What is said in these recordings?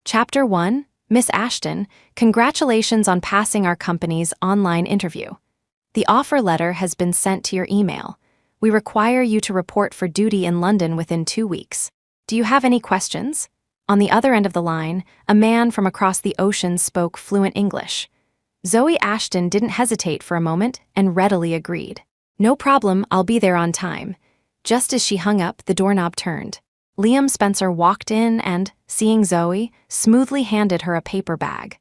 Chapter 1, Miss Ashton, congratulations on passing our company's online interview. The offer letter has been sent to your email. We require you to report for duty in London within 2 weeks. Do you have any questions? On the other end of the line, a man from across the ocean spoke fluent English. Zoe Ashton didn't hesitate for a moment and readily agreed. No problem, I'll be there on time. Just as she hung up, the doorknob turned. Liam Spencer walked in and, seeing Zoe, smoothly handed her a paper bag.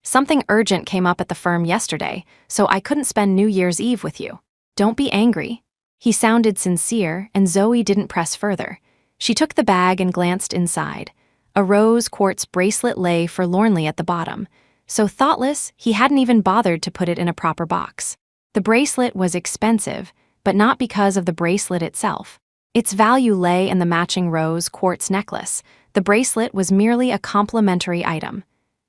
Something urgent came up at the firm yesterday, so I couldn't spend New Year's Eve with you. Don't be angry. He sounded sincere, and Zoe didn't press further. She took the bag and glanced inside. A rose quartz bracelet lay forlornly at the bottom. So thoughtless, he hadn't even bothered to put it in a proper box. The bracelet was expensive, but not because of the bracelet itself. Its value lay in the matching rose quartz necklace. The bracelet was merely a complimentary item.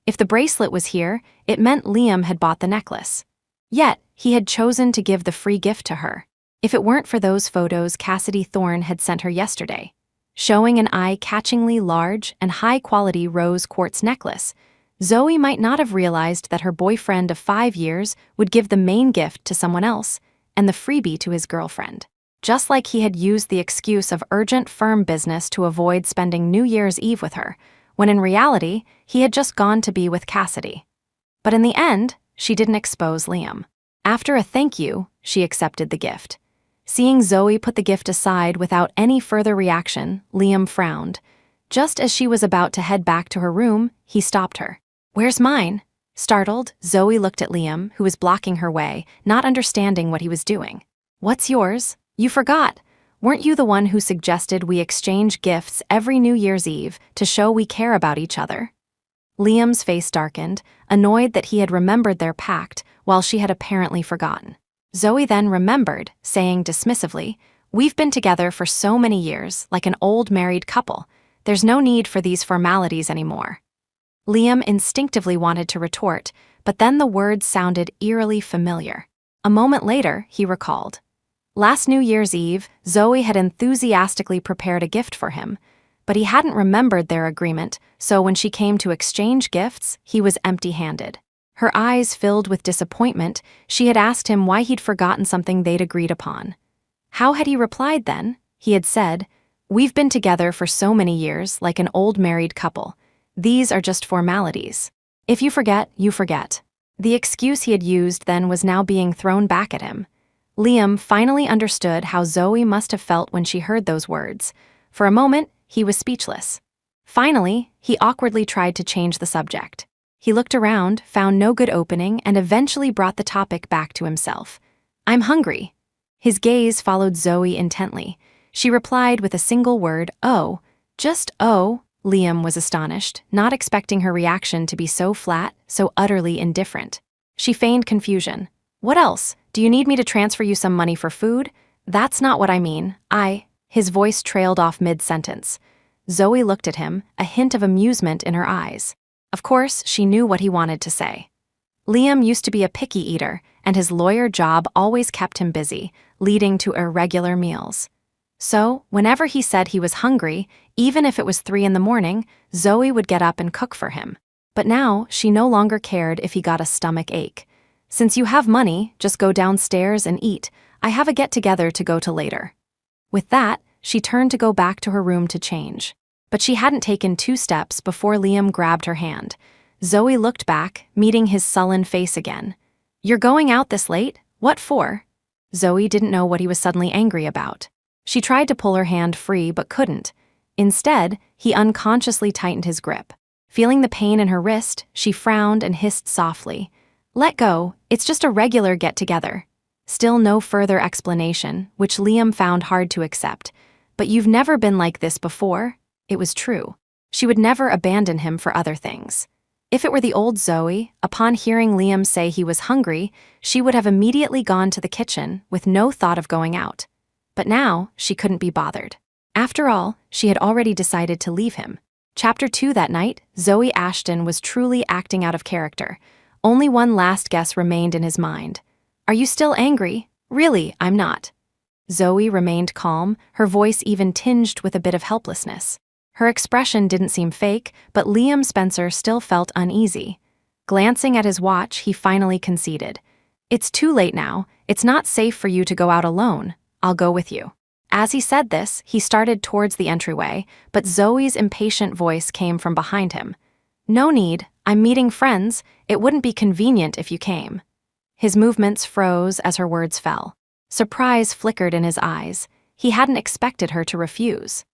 If the bracelet was here, it meant Liam had bought the necklace. Yet, he had chosen to give the free gift to her. If it weren't for those photos Cassidy Thorne had sent her yesterday, showing an eye-catchingly large and high-quality rose quartz necklace, Zoe might not have realized that her boyfriend of 5 years would give the main gift to someone else and the freebie to his girlfriend. Just like he had used the excuse of urgent firm business to avoid spending New Year's Eve with her, when in reality, he had just gone to be with Cassidy. But in the end, she didn't expose Liam. After a thank you, she accepted the gift. Seeing Zoe put the gift aside without any further reaction, Liam frowned. Just as she was about to head back to her room, he stopped her. "Where's mine?" Startled, Zoe looked at Liam, who was blocking her way, not understanding what he was doing. "What's yours? You forgot. Weren't you the one who suggested we exchange gifts every New Year's Eve to show we care about each other?" Liam's face darkened, annoyed that he had remembered their pact while she had apparently forgotten. Zoe then remembered, saying dismissively, "We've been together for so many years, like an old married couple. There's no need for these formalities anymore." Liam instinctively wanted to retort, but then the words sounded eerily familiar. A moment later, he recalled. Last New Year's Eve, Zoe had enthusiastically prepared a gift for him, but he hadn't remembered their agreement, so when she came to exchange gifts, he was empty-handed. Her eyes filled with disappointment, she had asked him why he'd forgotten something they'd agreed upon. How had he replied then? He had said, "We've been together for so many years, like an old married couple. These are just formalities. If you forget, you forget." The excuse he had used then was now being thrown back at him. Liam finally understood how Zoe must have felt when she heard those words. For a moment, he was speechless. Finally, he awkwardly tried to change the subject. He looked around, found no good opening, and eventually brought the topic back to himself. "I'm hungry." His gaze followed Zoe intently. She replied with a single word, "Oh." Just "oh." Liam was astonished, not expecting her reaction to be so flat, so utterly indifferent. She feigned confusion. "What else? Do you need me to transfer you some money for food?" "That's not what I mean. His voice trailed off mid-sentence. Zoe looked at him, a hint of amusement in her eyes. Of course, she knew what he wanted to say. Liam used to be a picky eater, and his lawyer job always kept him busy, leading to irregular meals. So, whenever he said he was hungry, even if it was 3 a.m, Zoe would get up and cook for him. But now, she no longer cared if he got a stomach ache. "Since you have money, just go downstairs and eat. I have a get-together to go to later." With that, she turned to go back to her room to change. But she hadn't taken 2 steps before Liam grabbed her hand. Zoe looked back, meeting his sullen face again. "You're going out this late? What for?" Zoe didn't know what he was suddenly angry about. She tried to pull her hand free but couldn't. Instead, he unconsciously tightened his grip. Feeling the pain in her wrist, she frowned and hissed softly. "Let go, it's just a regular get-together." Still no further explanation, which Liam found hard to accept. "But you've never been like this before." It was true. She would never abandon him for other things. If it were the old Zoe, upon hearing Liam say he was hungry, she would have immediately gone to the kitchen with no thought of going out. But now, she couldn't be bothered. After all, she had already decided to leave him. Chapter 2 that night, Zoe Ashton was truly acting out of character. Only one last guess remained in his mind. "Are you still angry?" "Really, I'm not." Zoe remained calm, her voice even tinged with a bit of helplessness. Her expression didn't seem fake, but Liam Spencer still felt uneasy. Glancing at his watch, he finally conceded. "It's too late now. It's not safe for you to go out alone. I'll go with you." As he said this, he started towards the entryway, but Zoe's impatient voice came from behind him. "No need. I'm meeting friends. It wouldn't be convenient if you came." His movements froze as her words fell. Surprise flickered in his eyes. He hadn't expected her to refuse.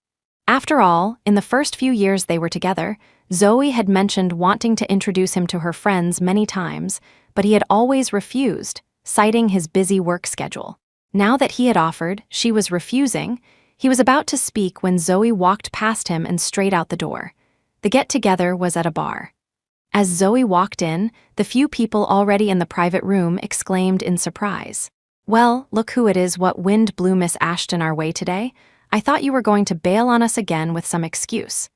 After all, in the first few years they were together, Zoe had mentioned wanting to introduce him to her friends many times, but he had always refused, citing his busy work schedule. Now that he had offered, she was refusing. He was about to speak when Zoe walked past him and straight out the door. The get-together was at a bar. As Zoe walked in, the few people already in the private room exclaimed in surprise. "Well, look who it is. What wind blew Miss Ashton our way today? I thought you were going to bail on us again with some excuse.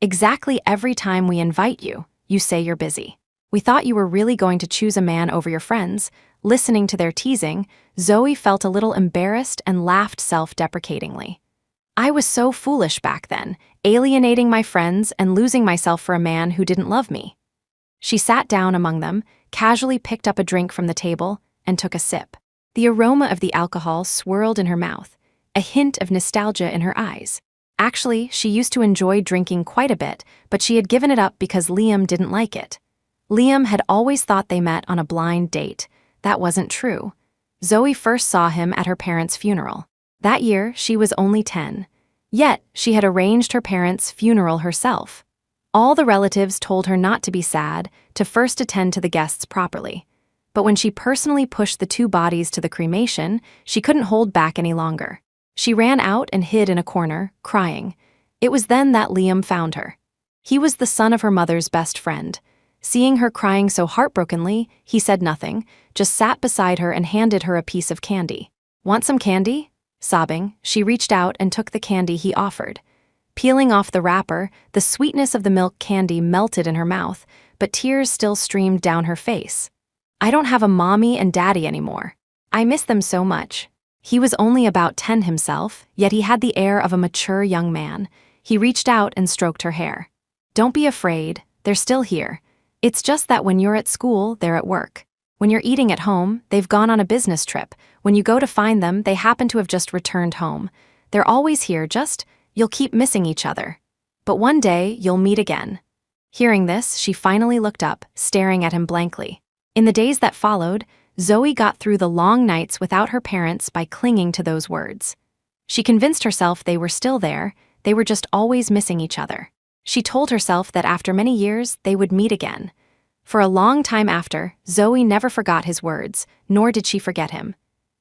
Exactly every time we invite you, you say you're busy. We thought you were really going to choose a man over your friends." Listening to their teasing, Zoe felt a little embarrassed and laughed self-deprecatingly. "I was so foolish back then, alienating my friends and losing myself for a man who didn't love me." She sat down among them, casually picked up a drink from the table, and took a sip. The aroma of the alcohol swirled in her mouth, a hint of nostalgia in her eyes. Actually, she used to enjoy drinking quite a bit, but she had given it up because Liam didn't like it. Liam had always thought they met on a blind date. That wasn't true. Zoe first saw him at her parents' funeral. That year, she was only 10. Yet, she had arranged her parents' funeral herself. All the relatives told her not to be sad, to first attend to the guests properly. But when she personally pushed the two bodies to the cremation, she couldn't hold back any longer. She ran out and hid in a corner, crying. It was then that Liam found her. He was the son of her mother's best friend. Seeing her crying so heartbrokenly, he said nothing, just sat beside her and handed her a piece of candy. "Want some candy?" Sobbing, she reached out and took the candy he offered. Peeling off the wrapper, the sweetness of the milk candy melted in her mouth, but tears still streamed down her face. "I don't have a mommy and daddy anymore. I miss them so much." He was only about 10 himself, yet he had the air of a mature young man. He reached out and stroked her hair. "Don't be afraid, they're still here. It's just that when you're at school, they're at work. When you're eating at home, they've gone on a business trip. When you go to find them, they happen to have just returned home. They're always here, you'll keep missing each other. But one day, you'll meet again." Hearing this, she finally looked up, staring at him blankly. In the days that followed, Zoe got through the long nights without her parents by clinging to those words. She convinced herself they were still there, they were just always missing each other. She told herself that after many years, they would meet again. For a long time after, Zoe never forgot his words, nor did she forget him.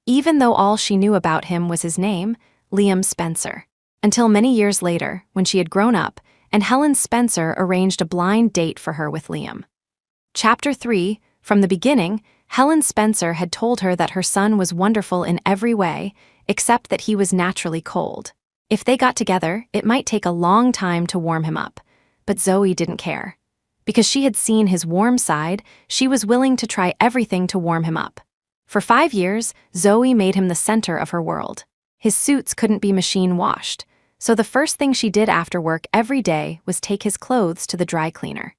Even though all she knew about him was his name, Liam Spencer. Until many years later, when she had grown up, and Helen Spencer arranged a blind date for her with Liam. Chapter 3, from the beginning, Helen Spencer had told her that her son was wonderful in every way, except that he was naturally cold. If they got together, it might take a long time to warm him up. But Zoe didn't care. Because she had seen his warm side, she was willing to try everything to warm him up. For 5 years, Zoe made him the center of her world. His suits couldn't be machine washed, so the first thing she did after work every day was take his clothes to the dry cleaner.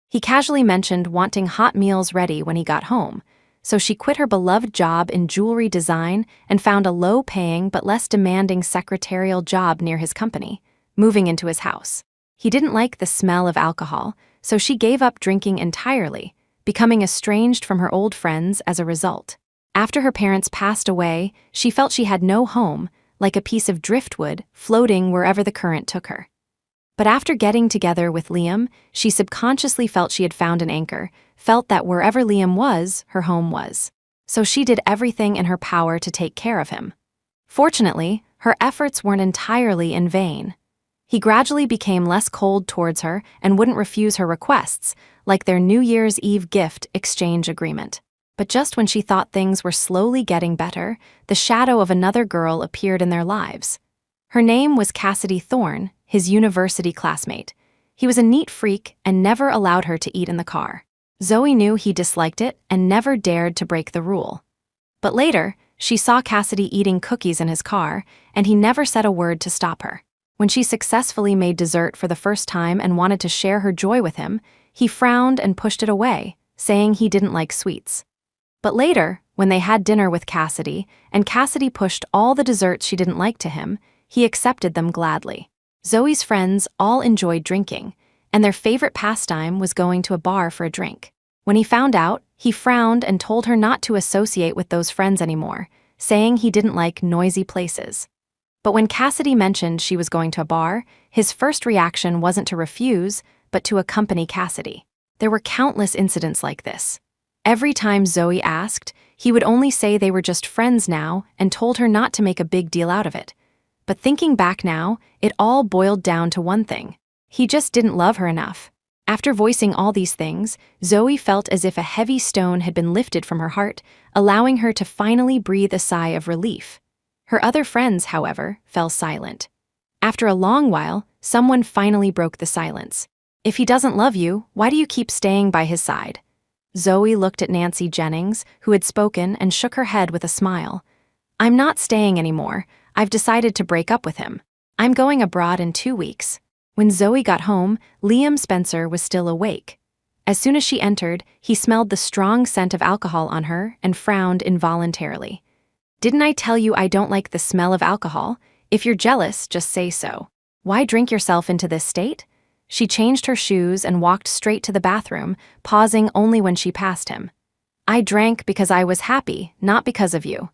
He casually mentioned wanting hot meals ready when he got home, so she quit her beloved job in jewelry design and found a low-paying but less demanding secretarial job near his company, moving into his house. He didn't like the smell of alcohol, so she gave up drinking entirely, becoming estranged from her old friends as a result. After her parents passed away, she felt she had no home, like a piece of driftwood floating wherever the current took her. But after getting together with Liam, she subconsciously felt she had found an anchor, felt that wherever Liam was, her home was. So she did everything in her power to take care of him. Fortunately, her efforts weren't entirely in vain. He gradually became less cold towards her and wouldn't refuse her requests, like their New Year's Eve gift exchange agreement. But just when she thought things were slowly getting better, the shadow of another girl appeared in their lives. Her name was Cassidy Thorne, his university classmate. He was a neat freak and never allowed her to eat in the car. Zoe knew he disliked it and never dared to break the rule. But later, she saw Cassidy eating cookies in his car, and he never said a word to stop her. When she successfully made dessert for the first time and wanted to share her joy with him, he frowned and pushed it away, saying he didn't like sweets. But later, when they had dinner with Cassidy, and Cassidy pushed all the desserts she didn't like to him, he accepted them gladly. Zoe's friends all enjoyed drinking, and their favorite pastime was going to a bar for a drink. When he found out, he frowned and told her not to associate with those friends anymore, saying he didn't like noisy places. But when Cassidy mentioned she was going to a bar, his first reaction wasn't to refuse, but to accompany Cassidy. There were countless incidents like this. Every time Zoe asked, he would only say they were just friends now and told her not to make a big deal out of it. But thinking back now, it all boiled down to one thing. He just didn't love her enough. After voicing all these things, Zoe felt as if a heavy stone had been lifted from her heart, allowing her to finally breathe a sigh of relief. Her other friends, however, fell silent. After a long while, someone finally broke the silence. "If he doesn't love you, why do you keep staying by his side?" Zoe looked at Nancy Jennings, who had spoken, and shook her head with a smile. "I'm not staying anymore. I've decided to break up with him. I'm going abroad in 2 weeks." When Zoe got home, Liam Spencer was still awake. As soon as she entered, he smelled the strong scent of alcohol on her and frowned involuntarily. "Didn't I tell you I don't like the smell of alcohol? If you're jealous, just say so. Why drink yourself into this state?" She changed her shoes and walked straight to the bathroom, pausing only when she passed him. "I drank because I was happy, not because of you."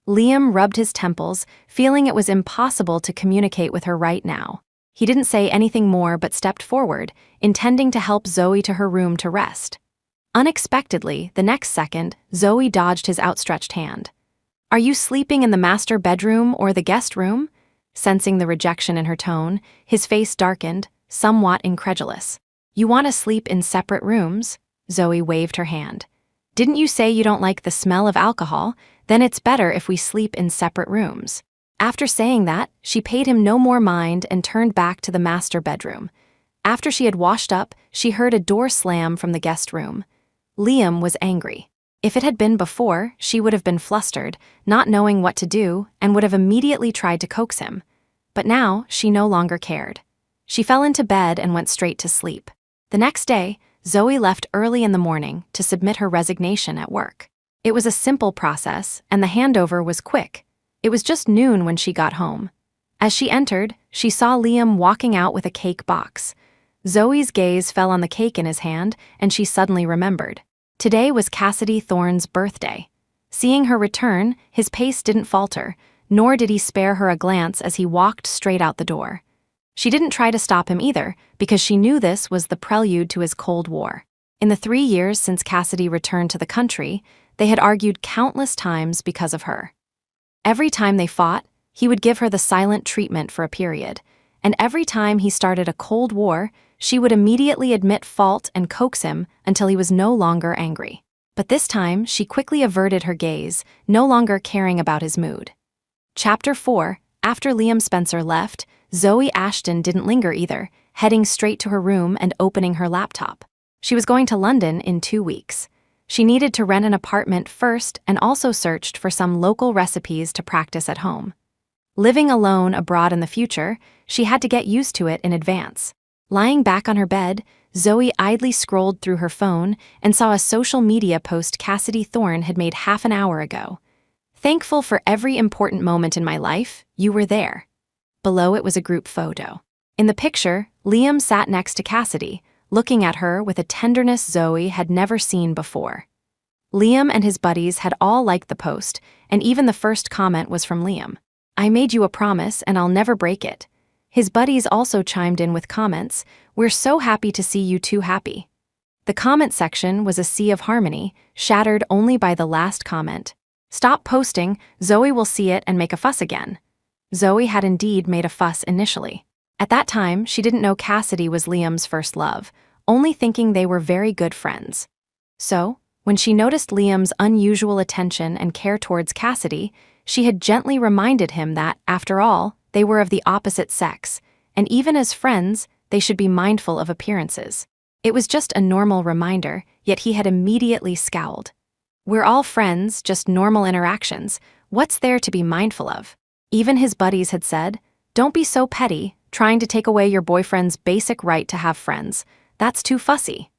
Liam rubbed his temples, feeling it was impossible to communicate with her right now. He didn't say anything more but stepped forward, intending to help Zoe to her room to rest. Unexpectedly, the next second, Zoe dodged his outstretched hand. "Are you sleeping in the master bedroom or the guest room?" Sensing the rejection in her tone, his face darkened, somewhat incredulous. "You want to sleep in separate rooms?" Zoe waved her hand. "Didn't you say you don't like the smell of alcohol? Then it's better if we sleep in separate rooms." After saying that, she paid him no more mind and turned back to the master bedroom. After she had washed up, she heard a door slam from the guest room. Liam was angry. If it had been before, she would have been flustered, not knowing what to do, and would have immediately tried to coax him. But now, she no longer cared. She fell into bed and went straight to sleep. The next day, Zoe left early in the morning to submit her resignation at work. It was a simple process, and the handover was quick. It was just noon when she got home. As she entered, she saw Liam walking out with a cake box. Zoe's gaze fell on the cake in his hand, and she suddenly remembered. Today was Cassidy Thorne's birthday. Seeing her return, his pace didn't falter, nor did he spare her a glance as he walked straight out the door. She didn't try to stop him either, because she knew this was the prelude to his Cold War. In the 3 years since Cassidy returned to the country, they had argued countless times because of her. Every time they fought, he would give her the silent treatment for a period, and every time he started a Cold War, she would immediately admit fault and coax him until he was no longer angry. But this time, she quickly averted her gaze, no longer caring about his mood. Chapter 4. After Liam Spencer left, Zoe Ashton didn't linger either, heading straight to her room and opening her laptop. She was going to London in 2 weeks. She needed to rent an apartment first and also searched for some local recipes to practice at home. Living alone abroad in the future, she had to get used to it in advance. Lying back on her bed, Zoe idly scrolled through her phone and saw a social media post Cassidy Thorne had made half an hour ago. "Thankful for every important moment in my life, you were there." Below it was a group photo. In the picture, Liam sat next to Cassidy, looking at her with a tenderness Zoe had never seen before. Liam and his buddies had all liked the post, and even the first comment was from Liam. "I made you a promise and I'll never break it." His buddies also chimed in with comments, "We're so happy to see you two happy." The comment section was a sea of harmony, shattered only by the last comment. "Stop posting, Zoe will see it and make a fuss again." Zoe had indeed made a fuss initially. At that time, she didn't know Cassidy was Liam's first love, only thinking they were very good friends. So, when she noticed Liam's unusual attention and care towards Cassidy, she had gently reminded him that, after all, they were of the opposite sex, and even as friends, they should be mindful of appearances. It was just a normal reminder, yet he had immediately scowled. "We're all friends, just normal interactions. What's there to be mindful of?" Even his buddies had said, "Don't be so petty, trying to take away your boyfriend's basic right to have friends. That's too fussy."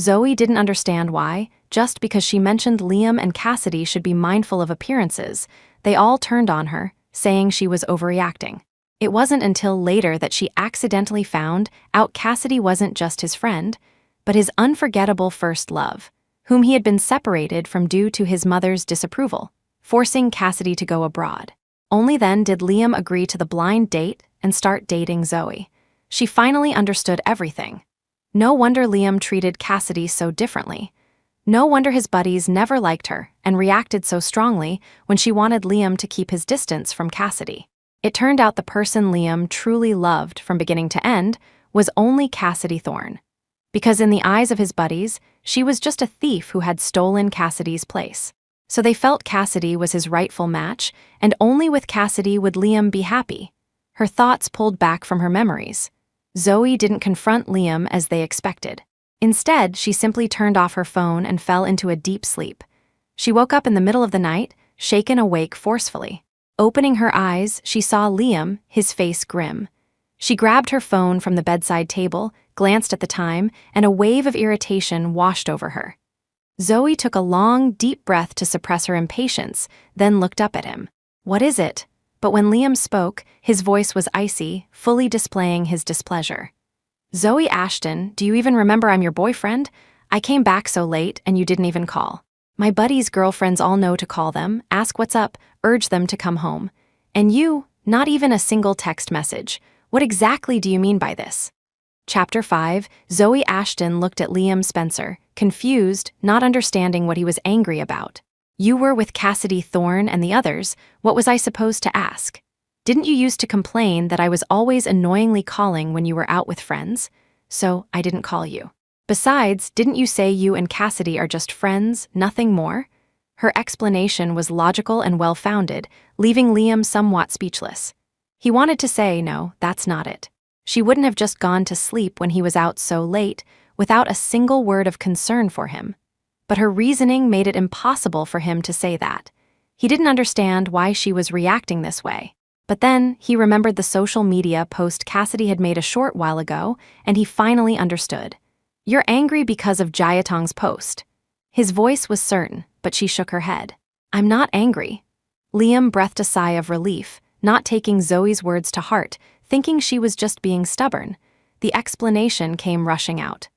Zoe didn't understand why. Just because she mentioned Liam and Cassidy should be mindful of appearances, they all turned on her, saying she was overreacting. It wasn't until later that she accidentally found out Cassidy wasn't just his friend, but his unforgettable first love, whom he had been separated from due to his mother's disapproval, forcing Cassidy to go abroad. Only then did Liam agree to the blind date and start dating Zoe. She finally understood everything. No wonder Liam treated Cassidy so differently. No wonder his buddies never liked her and reacted so strongly when she wanted Liam to keep his distance from Cassidy. It turned out the person Liam truly loved from beginning to end was only Cassidy Thorne. Because in the eyes of his buddies, she was just a thief who had stolen Cassidy's place. So they felt Cassidy was his rightful match, and only with Cassidy would Liam be happy. Her thoughts pulled back from her memories. Zoe didn't confront Liam as they expected. Instead, she simply turned off her phone and fell into a deep sleep. She woke up in the middle of the night, shaken awake forcefully. Opening her eyes, she saw Liam, his face grim. She grabbed her phone from the bedside table, glanced at the time, and a wave of irritation washed over her. Zoe took a long, deep breath to suppress her impatience, then looked up at him. "What is it?" But when Liam spoke, his voice was icy, fully displaying his displeasure. "Zoe Ashton, do you even remember I'm your boyfriend? I came back so late and you didn't even call. My buddies' girlfriends all know to call them, ask what's up, urge them to come home. And you, not even a single text message. What exactly do you mean by this?" Chapter 5, Zoe Ashton looked at Liam Spencer, confused, not understanding what he was angry about. "You were with Cassidy Thorne and the others. What was I supposed to ask? Didn't you used to complain that I was always annoyingly calling when you were out with friends? So I didn't call you. Besides, didn't you say you and Cassidy are just friends, nothing more?" Her explanation was logical and well-founded, leaving Liam somewhat speechless. He wanted to say, no, that's not it. She wouldn't have just gone to sleep when he was out so late, without a single word of concern for him. But her reasoning made it impossible for him to say that. He didn't understand why she was reacting this way. But then, he remembered the social media post Cassidy had made a short while ago, and he finally understood. "You're angry because of Jayatong's post." His voice was certain, but she shook her head. "I'm not angry." Liam breathed a sigh of relief, not taking Zoe's words to heart, thinking she was just being stubborn. The explanation came rushing out.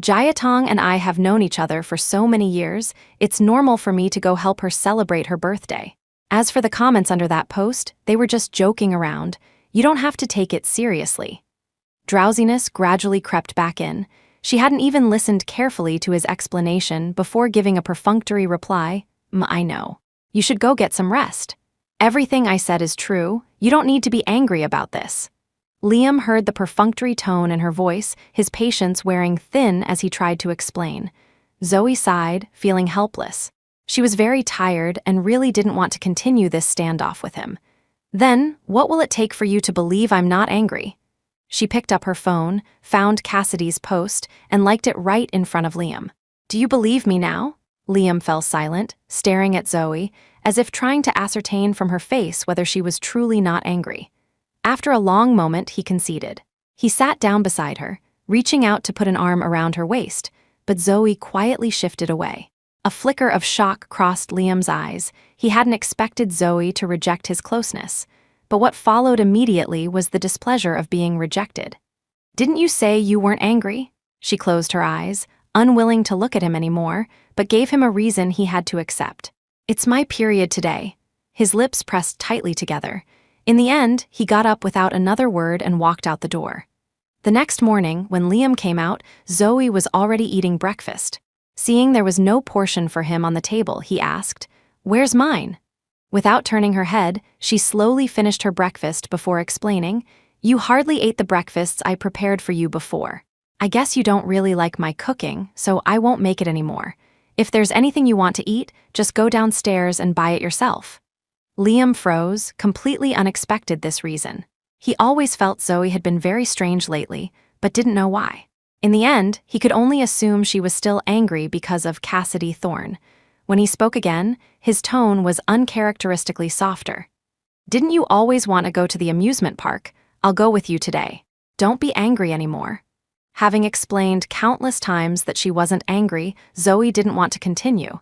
"Jayatong and I have known each other for so many years, it's normal for me to go help her celebrate her birthday. As for the comments under that post, they were just joking around. You don't have to take it seriously." Drowsiness gradually crept back in. She hadn't even listened carefully to his explanation before giving a perfunctory reply. "I know. You should go get some rest. Everything I said is true. You don't need to be angry about this." Liam heard the perfunctory tone in her voice, his patience wearing thin as he tried to explain. Zoe sighed, feeling helpless. She was very tired and really didn't want to continue this standoff with him. "Then, what will it take for you to believe I'm not angry?" She picked up her phone, found Cassidy's post, and liked it right in front of Liam. "Do you believe me now?" Liam fell silent, staring at Zoe, as if trying to ascertain from her face whether she was truly not angry. After a long moment, he conceded. He sat down beside her, reaching out to put an arm around her waist, but Zoe quietly shifted away. A flicker of shock crossed Liam's eyes. He hadn't expected Zoe to reject his closeness, but what followed immediately was the displeasure of being rejected. "Didn't you say you weren't angry?" She closed her eyes, unwilling to look at him anymore, but gave him a reason he had to accept. "It's my period today." His lips pressed tightly together. In the end, he got up without another word and walked out the door. The next morning, when Liam came out, Zoe was already eating breakfast. Seeing there was no portion for him on the table, he asked, "Where's mine?" Without turning her head, she slowly finished her breakfast before explaining, "You hardly ate the breakfasts I prepared for you before. I guess you don't really like my cooking, so I won't make it anymore. If there's anything you want to eat, just go downstairs and buy it yourself." Liam froze, completely unexpected this reason. He always felt Zoe had been very strange lately, but didn't know why. In the end, he could only assume she was still angry because of Cassidy Thorne. When he spoke again, his tone was uncharacteristically softer. "Didn't you always want to go to the amusement park? I'll go with you today. Don't be angry anymore." Having explained countless times that she wasn't angry, Zoe didn't want to continue.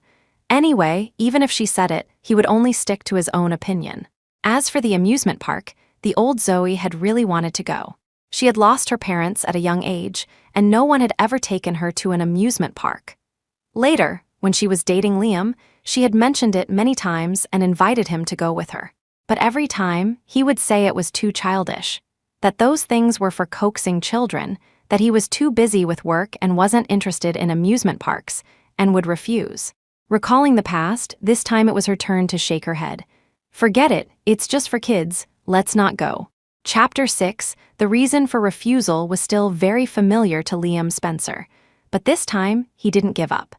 Anyway, even if she said it, he would only stick to his own opinion. As for the amusement park, the old Zoe had really wanted to go. She had lost her parents at a young age, and no one had ever taken her to an amusement park. Later, when she was dating Liam, she had mentioned it many times and invited him to go with her. But every time, he would say it was too childish, that those things were for coaxing children, that he was too busy with work and wasn't interested in amusement parks, and would refuse. Recalling the past, this time it was her turn to shake her head. "Forget it, it's just for kids, let's not go." Chapter 6, the reason for refusal was still very familiar to Liam Spencer, but this time he didn't give up.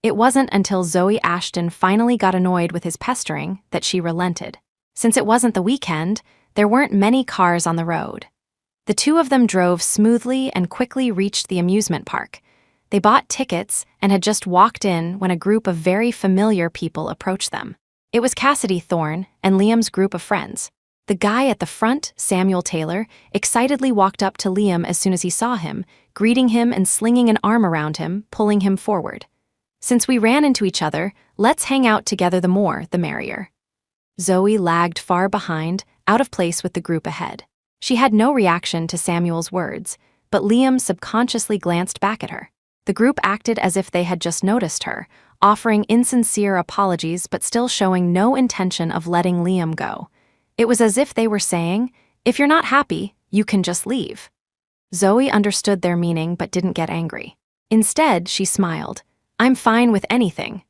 It wasn't until Zoe Ashton finally got annoyed with his pestering that she relented. Since it wasn't the weekend, there weren't many cars on the road. The two of them drove smoothly and quickly reached the amusement park. They bought tickets and had just walked in when a group of very familiar people approached them. It was Cassidy Thorne and Liam's group of friends. The guy at the front, Samuel Taylor, excitedly walked up to Liam as soon as he saw him, greeting him and slinging an arm around him, pulling him forward. "Since we ran into each other, let's hang out together, the more, the merrier." Zoe lagged far behind, out of place with the group ahead. She had no reaction to Samuel's words, but Liam subconsciously glanced back at her. The group acted as if they had just noticed her, offering insincere apologies but still showing no intention of letting Liam go. It was as if they were saying, "If you're not happy, you can just leave." Zoe understood their meaning but didn't get angry. Instead, she smiled. "I'm fine with anything."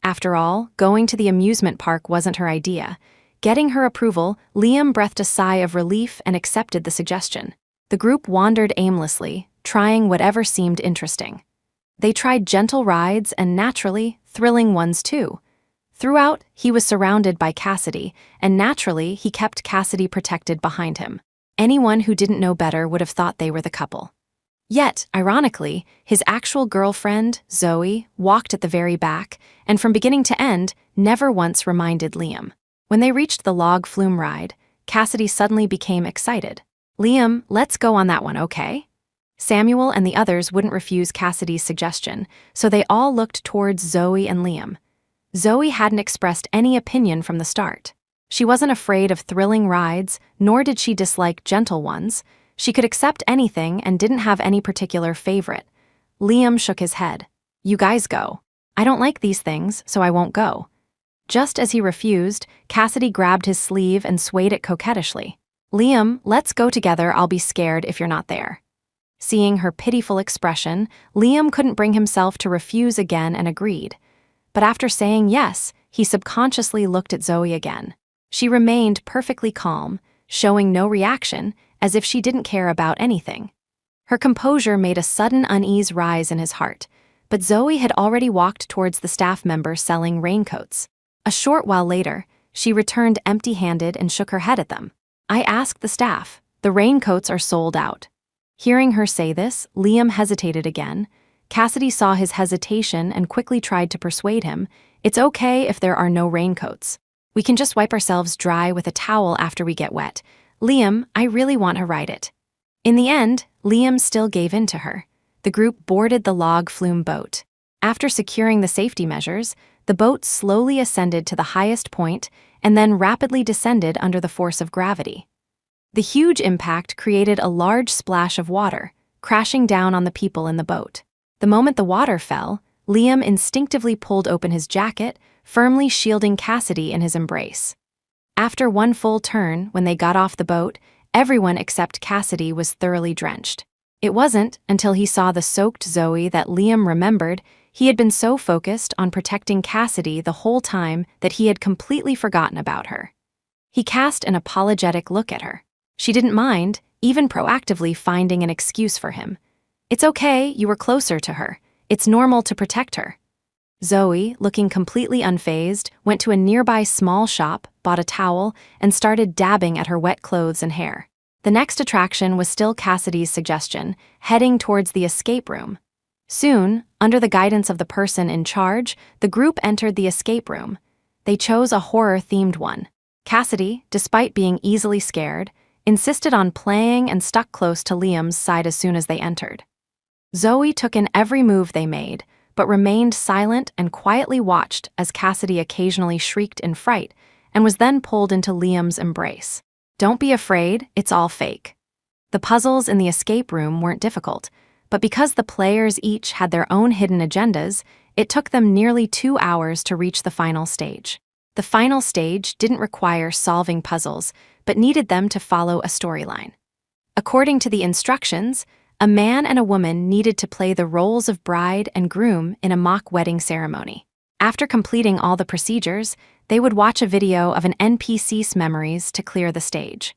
After all, going to the amusement park wasn't her idea. Getting her approval, Liam breathed a sigh of relief and accepted the suggestion. The group wandered aimlessly, trying whatever seemed interesting. They tried gentle rides and, naturally, thrilling ones too. Throughout, he was surrounded by Cassidy, and naturally, he kept Cassidy protected behind him. Anyone who didn't know better would have thought they were the couple. Yet, ironically, his actual girlfriend, Zoe, walked at the very back, and from beginning to end, never once reminded Liam. When they reached the log flume ride, Cassidy suddenly became excited. "Liam, let's go on that one, okay?" Samuel and the others wouldn't refuse Cassidy's suggestion, so they all looked towards Zoe and Liam. Zoe hadn't expressed any opinion from the start. She wasn't afraid of thrilling rides, nor did she dislike gentle ones. She could accept anything and didn't have any particular favorite. Liam shook his head. "You guys go. I don't like these things, so I won't go." Just as he refused, Cassidy grabbed his sleeve and swayed it coquettishly. "Liam, let's go together, I'll be scared if you're not there." Seeing her pitiful expression, Liam couldn't bring himself to refuse again and agreed. But after saying yes, he subconsciously looked at Zoe again. She remained perfectly calm, showing no reaction, as if she didn't care about anything. Her composure made a sudden unease rise in his heart, but Zoe had already walked towards the staff member selling raincoats. A short while later, she returned empty-handed and shook her head at them. "I asked the staff. The raincoats are sold out." Hearing her say this, Liam hesitated again. Cassidy saw his hesitation and quickly tried to persuade him, "It's okay if there are no raincoats. We can just wipe ourselves dry with a towel after we get wet. Liam, I really want to ride it." In the end, Liam still gave in to her. The group boarded the log flume boat. After securing the safety measures, the boat slowly ascended to the highest point and then rapidly descended under the force of gravity. The huge impact created a large splash of water, crashing down on the people in the boat. The moment the water fell, Liam instinctively pulled open his jacket, firmly shielding Cassidy in his embrace. After one full turn, when they got off the boat, everyone except Cassidy was thoroughly drenched. It wasn't until he saw the soaked Zoe that Liam remembered he had been so focused on protecting Cassidy the whole time that he had completely forgotten about her. He cast an apologetic look at her. She didn't mind, even proactively finding an excuse for him. "It's okay, you were closer to her. It's normal to protect her." Zoe, looking completely unfazed, went to a nearby small shop, bought a towel, and started dabbing at her wet clothes and hair. The next attraction was still Cassidy's suggestion, heading towards the escape room. Soon, under the guidance of the person in charge, the group entered the escape room. They chose a horror-themed one. Cassidy, despite being easily scared, insisted on playing and stuck close to Liam's side as soon as they entered. Zoe took in every move they made, but remained silent and quietly watched as Cassidy occasionally shrieked in fright and was then pulled into Liam's embrace. "Don't be afraid, it's all fake." The puzzles in the escape room weren't difficult, but because the players each had their own hidden agendas, it took them nearly 2 hours to reach the final stage. The final stage didn't require solving puzzles, but needed them to follow a storyline. According to the instructions, a man and a woman needed to play the roles of bride and groom in a mock wedding ceremony. After completing all the procedures, they would watch a video of an NPC's memories to clear the stage.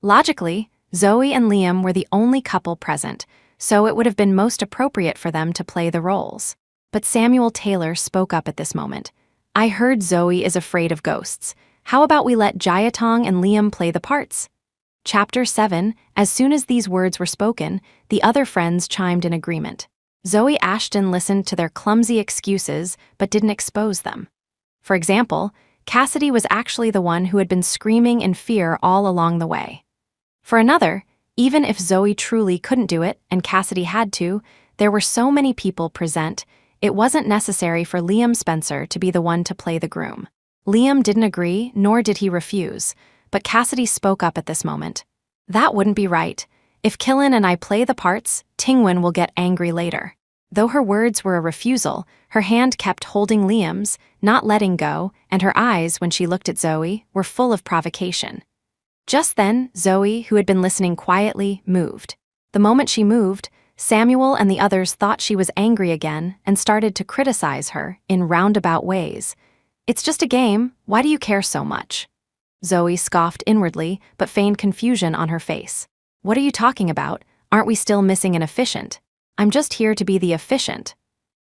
Logically, Zoe and Liam were the only couple present, so it would have been most appropriate for them to play the roles. But Samuel Taylor spoke up at this moment. "I heard Zoe is afraid of ghosts. How about we let Jayatong and Liam play the parts?" Chapter 7, as soon as these words were spoken, the other friends chimed in agreement. Zoe Ashton listened to their clumsy excuses but didn't expose them. For example, Cassidy was actually the one who had been screaming in fear all along the way. For another, even if Zoe truly couldn't do it and Cassidy had to, there were so many people present, it wasn't necessary for Liam Spencer to be the one to play the groom. Liam didn't agree, nor did he refuse, but Cassidy spoke up at this moment. "That wouldn't be right. If Killin and I play the parts, Tingwin will get angry later." Though her words were a refusal, her hand kept holding Liam's, not letting go, and her eyes, when she looked at Zoe, were full of provocation. Just then, Zoe, who had been listening quietly, moved. The moment she moved, Samuel and the others thought she was angry again and started to criticize her in roundabout ways. "It's just a game, why do you care so much?" Zoe scoffed inwardly, but feigned confusion on her face. "What are you talking about? Aren't we still missing an efficient? I'm just here to be the efficient."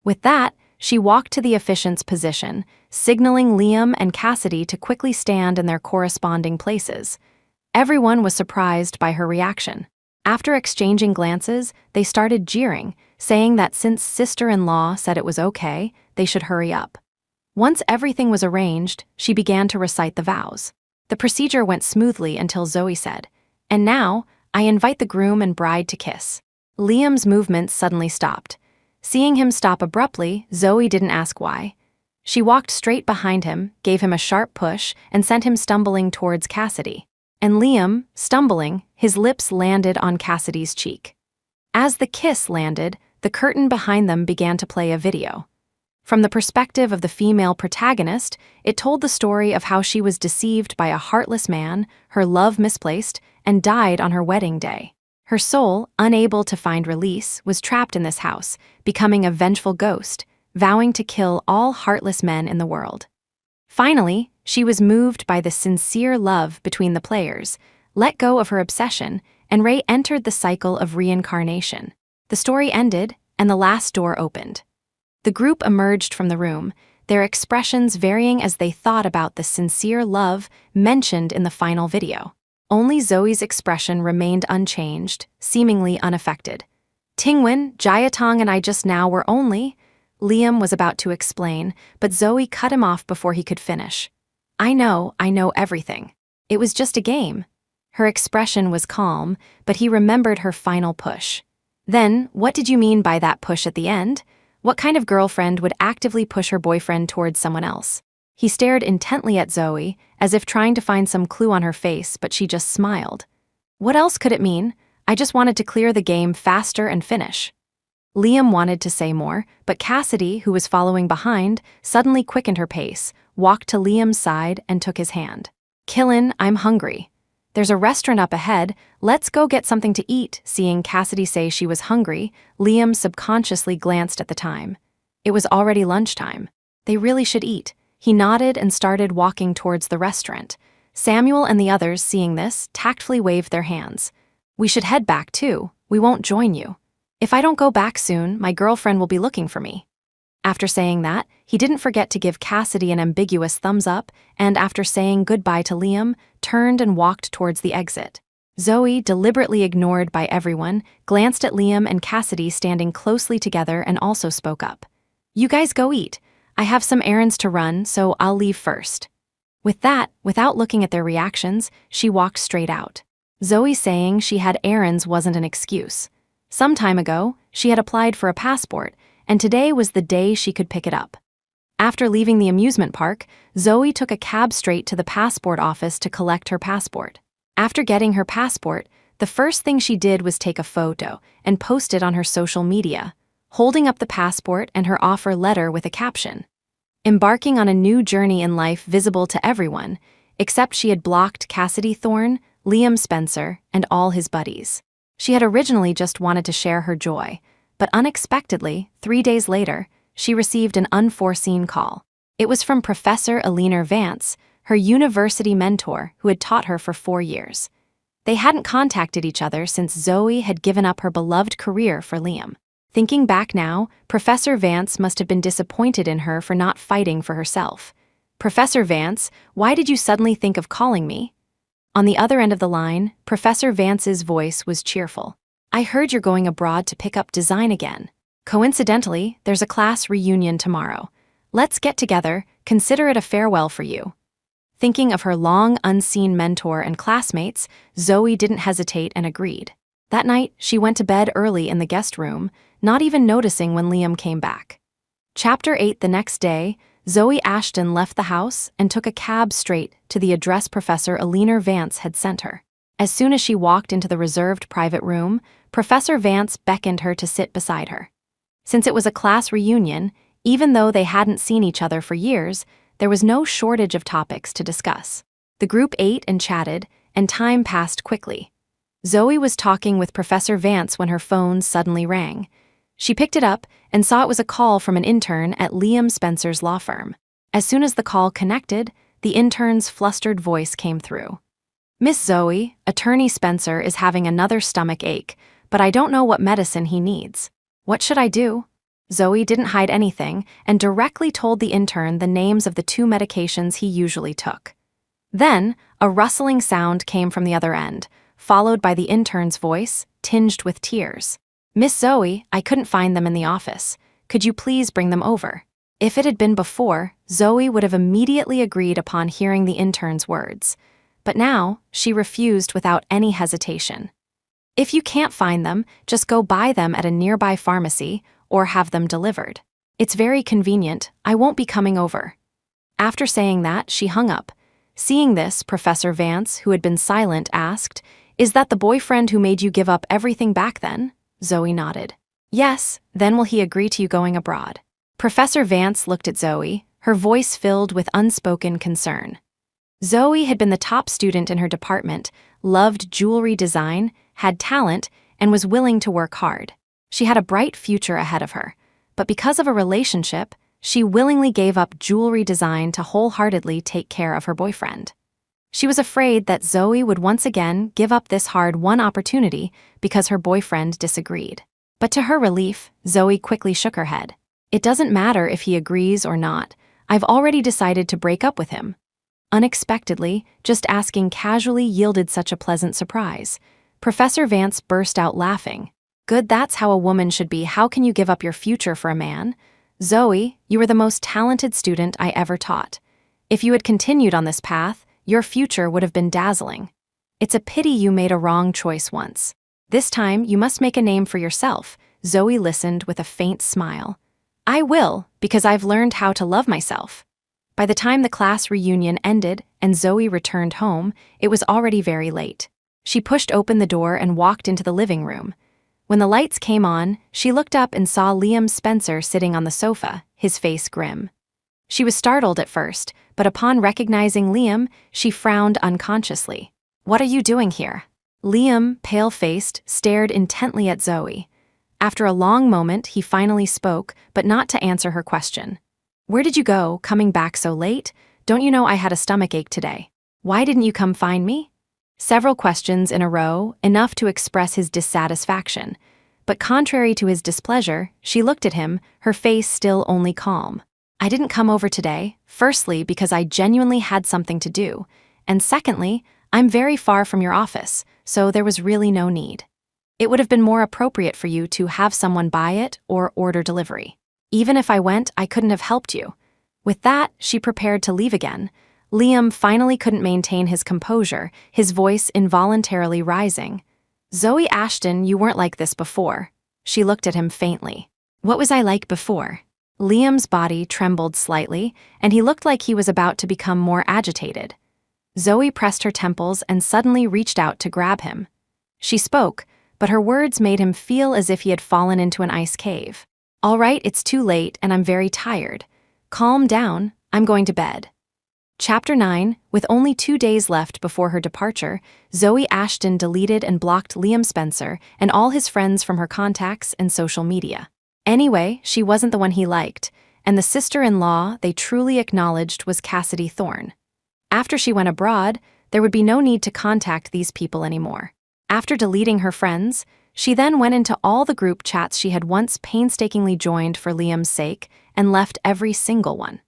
With that, she walked to the efficient's position, signaling Liam and Cassidy to quickly stand in their corresponding places. Everyone was surprised by her reaction. After exchanging glances, they started jeering, saying that since sister-in-law said it was okay, they should hurry up. Once everything was arranged, she began to recite the vows. The procedure went smoothly until Zoe said, "And now, I invite the groom and bride to kiss." Liam's movements suddenly stopped. Seeing him stop abruptly, Zoe didn't ask why. She walked straight behind him, gave him a sharp push, and sent him stumbling towards Cassidy. And Liam, stumbling, his lips landed on Cassidy's cheek. As the kiss landed, the curtain behind them began to play a video. From the perspective of the female protagonist, it told the story of how she was deceived by a heartless man, her love misplaced, and died on her wedding day. Her soul, unable to find release, was trapped in this house, becoming a vengeful ghost, vowing to kill all heartless men in the world. Finally, she was moved by the sincere love between the players, let go of her obsession, and Ray entered the cycle of reincarnation. The story ended, and the last door opened. The group emerged from the room, their expressions varying as they thought about the sincere love mentioned in the final video. Only Zoe's expression remained unchanged, seemingly unaffected. "Tingwin, Jayatong and I just now were only—" Liam was about to explain, but Zoe cut him off before he could finish. I know everything. It was just a game." Her expression was calm, but he remembered her final push. "Then, what did you mean by that push at the end? What kind of girlfriend would actively push her boyfriend towards someone else?" He stared intently at Zoe, as if trying to find some clue on her face, but she just smiled. "What else could it mean? I just wanted to clear the game faster and finish." Liam wanted to say more, but Cassidy, who was following behind, suddenly quickened her pace, walked to Liam's side, and took his hand. "Killin, I'm hungry. There's a restaurant up ahead, let's go get something to eat." Seeing Cassidy say she was hungry, Liam subconsciously glanced at the time. It was already lunchtime. They really should eat. He nodded and started walking towards the restaurant. Samuel and the others, seeing this, tactfully waved their hands. "We should head back too. We won't join you. If I don't go back soon, my girlfriend will be looking for me." After saying that, he didn't forget to give Cassidy an ambiguous thumbs up, and after saying goodbye to Liam, turned and walked towards the exit. Zoe, deliberately ignored by everyone, glanced at Liam and Cassidy standing closely together and also spoke up. "You guys go eat. I have some errands to run, so I'll leave first." With that, without looking at their reactions, she walked straight out. Zoe saying she had errands wasn't an excuse. Some time ago, she had applied for a passport, and today was the day she could pick it up. After leaving the amusement park, Zoe took a cab straight to the passport office to collect her passport. After getting her passport, the first thing she did was take a photo and post it on her social media, holding up the passport and her offer letter with a caption. Embarking on a new journey in life visible to everyone, except she had blocked Cassidy Thorne, Liam Spencer, and all his buddies. She had originally just wanted to share her joy, but unexpectedly, 3 days later, she received an unforeseen call. It was from Professor Eleanor Vance, her university mentor who had taught her for 4 years. They hadn't contacted each other since Zoe had given up her beloved career for Liam. Thinking back now, Professor Vance must have been disappointed in her for not fighting for herself. "Professor Vance, why did you suddenly think of calling me?" On the other end of the line, Professor Vance's voice was cheerful. "I heard you're going abroad to pick up design again. Coincidentally, there's a class reunion tomorrow. Let's get together, consider it a farewell for you." Thinking of her long unseen mentor and classmates, Zoe didn't hesitate and agreed. That night, she went to bed early in the guest room, not even noticing when Liam came back. Chapter 8. The next day, Zoe Ashton left the house and took a cab straight to the address Professor Eleanor Vance had sent her. As soon as she walked into the reserved private room, Professor Vance beckoned her to sit beside her. Since it was a class reunion, even though they hadn't seen each other for years, there was no shortage of topics to discuss. The group ate and chatted, and time passed quickly. Zoe was talking with Professor Vance when her phone suddenly rang. She picked it up and saw it was a call from an intern at Liam Spencer's law firm. As soon as the call connected, the intern's flustered voice came through. "Miss Zoe, Attorney Spencer is having another stomach ache, but I don't know what medicine he needs. What should I do?" Zoe didn't hide anything and directly told the intern the names of the 2 medications he usually took. Then, a rustling sound came from the other end, followed by the intern's voice, tinged with tears. "Miss Zoe, I couldn't find them in the office. Could you please bring them over?" If it had been before, Zoe would have immediately agreed upon hearing the intern's words. But now, she refused without any hesitation. "If you can't find them, just go buy them at a nearby pharmacy or have them delivered. It's very convenient, I won't be coming over." After saying that, she hung up. Seeing this, Professor Vance, who had been silent, asked, "Is that the boyfriend who made you give up everything back then?" Zoe nodded. "Yes, then will he agree to you going abroad?" Professor Vance looked at Zoe, her voice filled with unspoken concern. Zoe had been the top student in her department, loved jewelry design, had talent, and was willing to work hard. She had a bright future ahead of her, but because of a relationship, she willingly gave up jewelry design to wholeheartedly take care of her boyfriend. She was afraid that Zoe would once again give up this hard-won opportunity because her boyfriend disagreed. But to her relief, Zoe quickly shook her head. "It doesn't matter if he agrees or not. I've already decided to break up with him." Unexpectedly, just asking casually yielded such a pleasant surprise. Professor Vance burst out laughing. "Good, that's how a woman should be. How can you give up your future for a man? Zoe, you were the most talented student I ever taught. If you had continued on this path, your future would have been dazzling. It's a pity you made a wrong choice once. This time, you must make a name for yourself." Zoe listened with a faint smile. "I will, because I've learned how to love myself." By the time the class reunion ended and Zoe returned home, it was already very late. She pushed open the door and walked into the living room. When the lights came on, she looked up and saw Liam Spencer sitting on the sofa, his face grim. She was startled at first, but upon recognizing Liam, she frowned unconsciously. "What are you doing here?" Liam, pale-faced, stared intently at Zoe. After a long moment, he finally spoke, but not to answer her question. "Where did you go, coming back so late? Don't you know I had a stomachache today? Why didn't you come find me?" Several questions in a row, enough to express his dissatisfaction. But contrary to his displeasure, she looked at him, her face still only calm. "I didn't come over today, firstly because I genuinely had something to do, and secondly, I'm very far from your office, so there was really no need. It would have been more appropriate for you to have someone buy it or order delivery. Even if I went, I couldn't have helped you." With that, she prepared to leave again. Liam finally couldn't maintain his composure, his voice involuntarily rising. "Zoe Ashton, you weren't like this before." She looked at him faintly. "What was I like before?" Liam's body trembled slightly, and he looked like he was about to become more agitated. Zoe pressed her temples and suddenly reached out to grab him. She spoke, but her words made him feel as if he had fallen into an ice cave. "All right, it's too late and I'm very tired. Calm down, I'm going to bed." Chapter 9, with only 2 days left before her departure, Zoe Ashton deleted and blocked Liam Spencer and all his friends from her contacts and social media. Anyway, she wasn't the one he liked, and the sister-in-law they truly acknowledged was Cassidy Thorne. After she went abroad, there would be no need to contact these people anymore. After deleting her friends, she then went into all the group chats she had once painstakingly joined for Liam's sake and left every single one.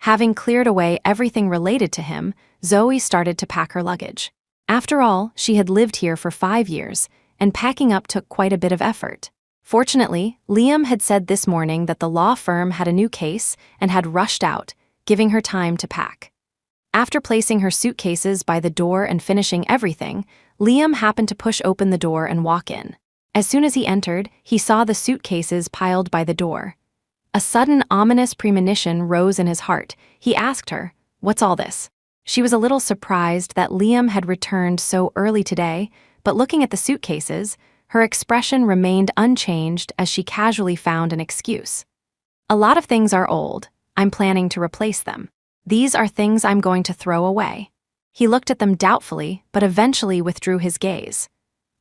Having cleared away everything related to him, Zoe started to pack her luggage. After all, she had lived here for 5 years, and packing up took quite a bit of effort. Fortunately, Liam had said this morning that the law firm had a new case and had rushed out, giving her time to pack. After placing her suitcases by the door and finishing everything, Liam happened to push open the door and walk in. As soon as he entered, he saw the suitcases piled by the door. A sudden ominous premonition rose in his heart. He asked her, "What's all this?" She was a little surprised that Liam had returned so early today, but looking at the suitcases, her expression remained unchanged as she casually found an excuse. "A lot of things are old. I'm planning to replace them. These are things I'm going to throw away." He looked at them doubtfully, but eventually withdrew his gaze.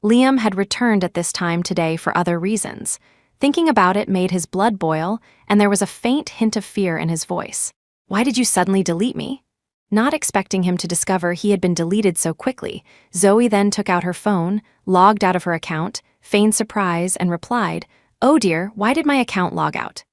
Liam had returned at this time today for other reasons. Thinking about it made his blood boil, and there was a faint hint of fear in his voice. "Why did you suddenly delete me?" Not expecting him to discover he had been deleted so quickly, Zoe then took out her phone, logged out of her account, feigned surprise, and replied, "Oh dear, why did my account log out?"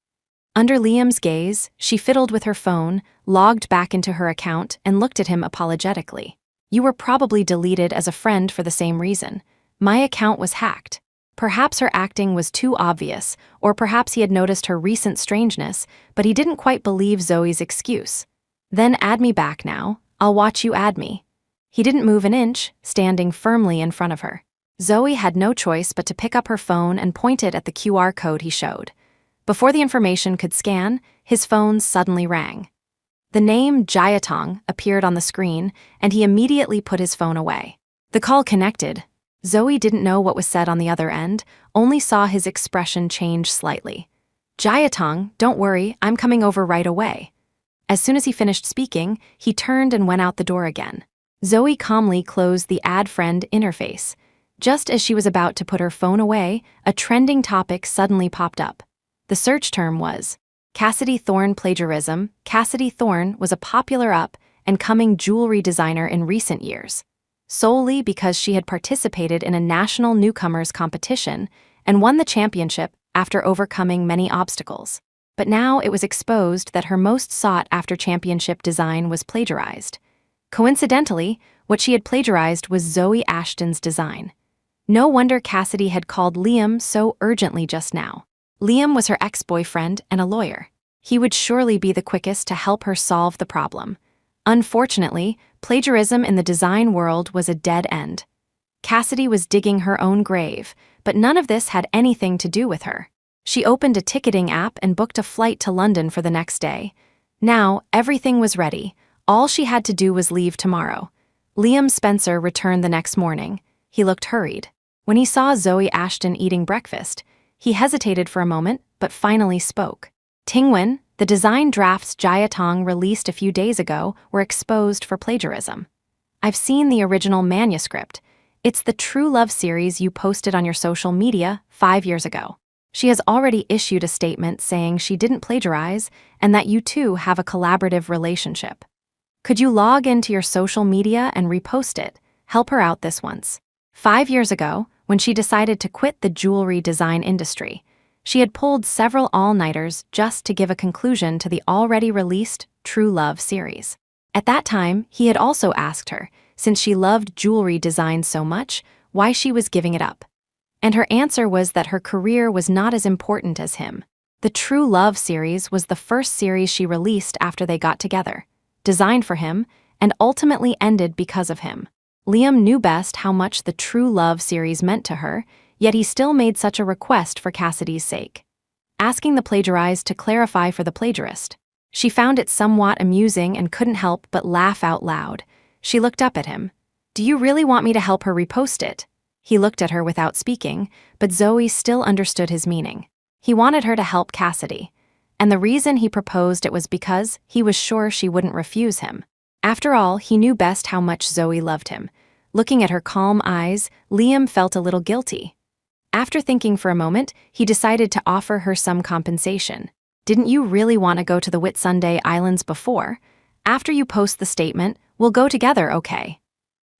Under Liam's gaze, she fiddled with her phone, logged back into her account, and looked at him apologetically. "You were probably deleted as a friend for the same reason. My account was hacked." Perhaps her acting was too obvious, or perhaps he had noticed her recent strangeness, but he didn't quite believe Zoe's excuse. "Then add me back now. I'll watch you add me." He didn't move an inch, standing firmly in front of her. Zoe had no choice but to pick up her phone and point it at the QR code he showed. Before the information could scan, his phone suddenly rang. The name Jayatong appeared on the screen, and he immediately put his phone away. The call connected. Zoe didn't know what was said on the other end, only saw his expression change slightly. "Jayatong, don't worry, I'm coming over right away." As soon as he finished speaking, he turned and went out the door again. Zoe calmly closed the Add Friend interface. Just as she was about to put her phone away, a trending topic suddenly popped up. The search term was Cassidy Thorne plagiarism. Cassidy Thorne was a popular up-and-coming jewelry designer in recent years, solely because she had participated in a national newcomers competition and won the championship after overcoming many obstacles. But now it was exposed that her most sought-after championship design was plagiarized. Coincidentally, what she had plagiarized was Zoe Ashton's design. No wonder Cassidy had called Liam so urgently just now. Liam was her ex-boyfriend and a lawyer. He would surely be the quickest to help her solve the problem. Unfortunately, plagiarism in the design world was a dead end. Cassidy was digging her own grave, but none of this had anything to do with her. She opened a ticketing app and booked a flight to London for the next day. Now, everything was ready. All she had to do was leave tomorrow. Liam Spencer returned the next morning. He looked hurried. When he saw Zoe Ashton eating breakfast, he hesitated for a moment, but finally spoke. "Tingwen, the design drafts Jayatong released a few days ago were exposed for plagiarism. I've seen the original manuscript. It's the True Love series you posted on your social media 5 years ago. She has already issued a statement saying she didn't plagiarize and that you two have a collaborative relationship. Could you log into your social media and repost it? Help her out this once." 5 years ago, when she decided to quit the jewelry design industry, she had pulled several all-nighters just to give a conclusion to the already released True Love series. At that time, he had also asked her, since she loved jewelry design so much, why she was giving it up. And her answer was that her career was not as important as him. The True Love series was the first series she released after they got together, designed for him, and ultimately ended because of him. Liam knew best how much the True Love series meant to her, yet he still made such a request for Cassidy's sake, asking the plagiarized to clarify for the plagiarist. She found it somewhat amusing and couldn't help but laugh out loud. She looked up at him. "Do you really want me to help her repost it?" He looked at her without speaking, but Zoe still understood his meaning. He wanted her to help Cassidy, and the reason he proposed it was because he was sure she wouldn't refuse him. After all, he knew best how much Zoe loved him. Looking at her calm eyes, Liam felt a little guilty. After thinking for a moment, he decided to offer her some compensation. "Didn't you really want to go to the Whitsunday Islands before? After you post the statement, we'll go together, okay?"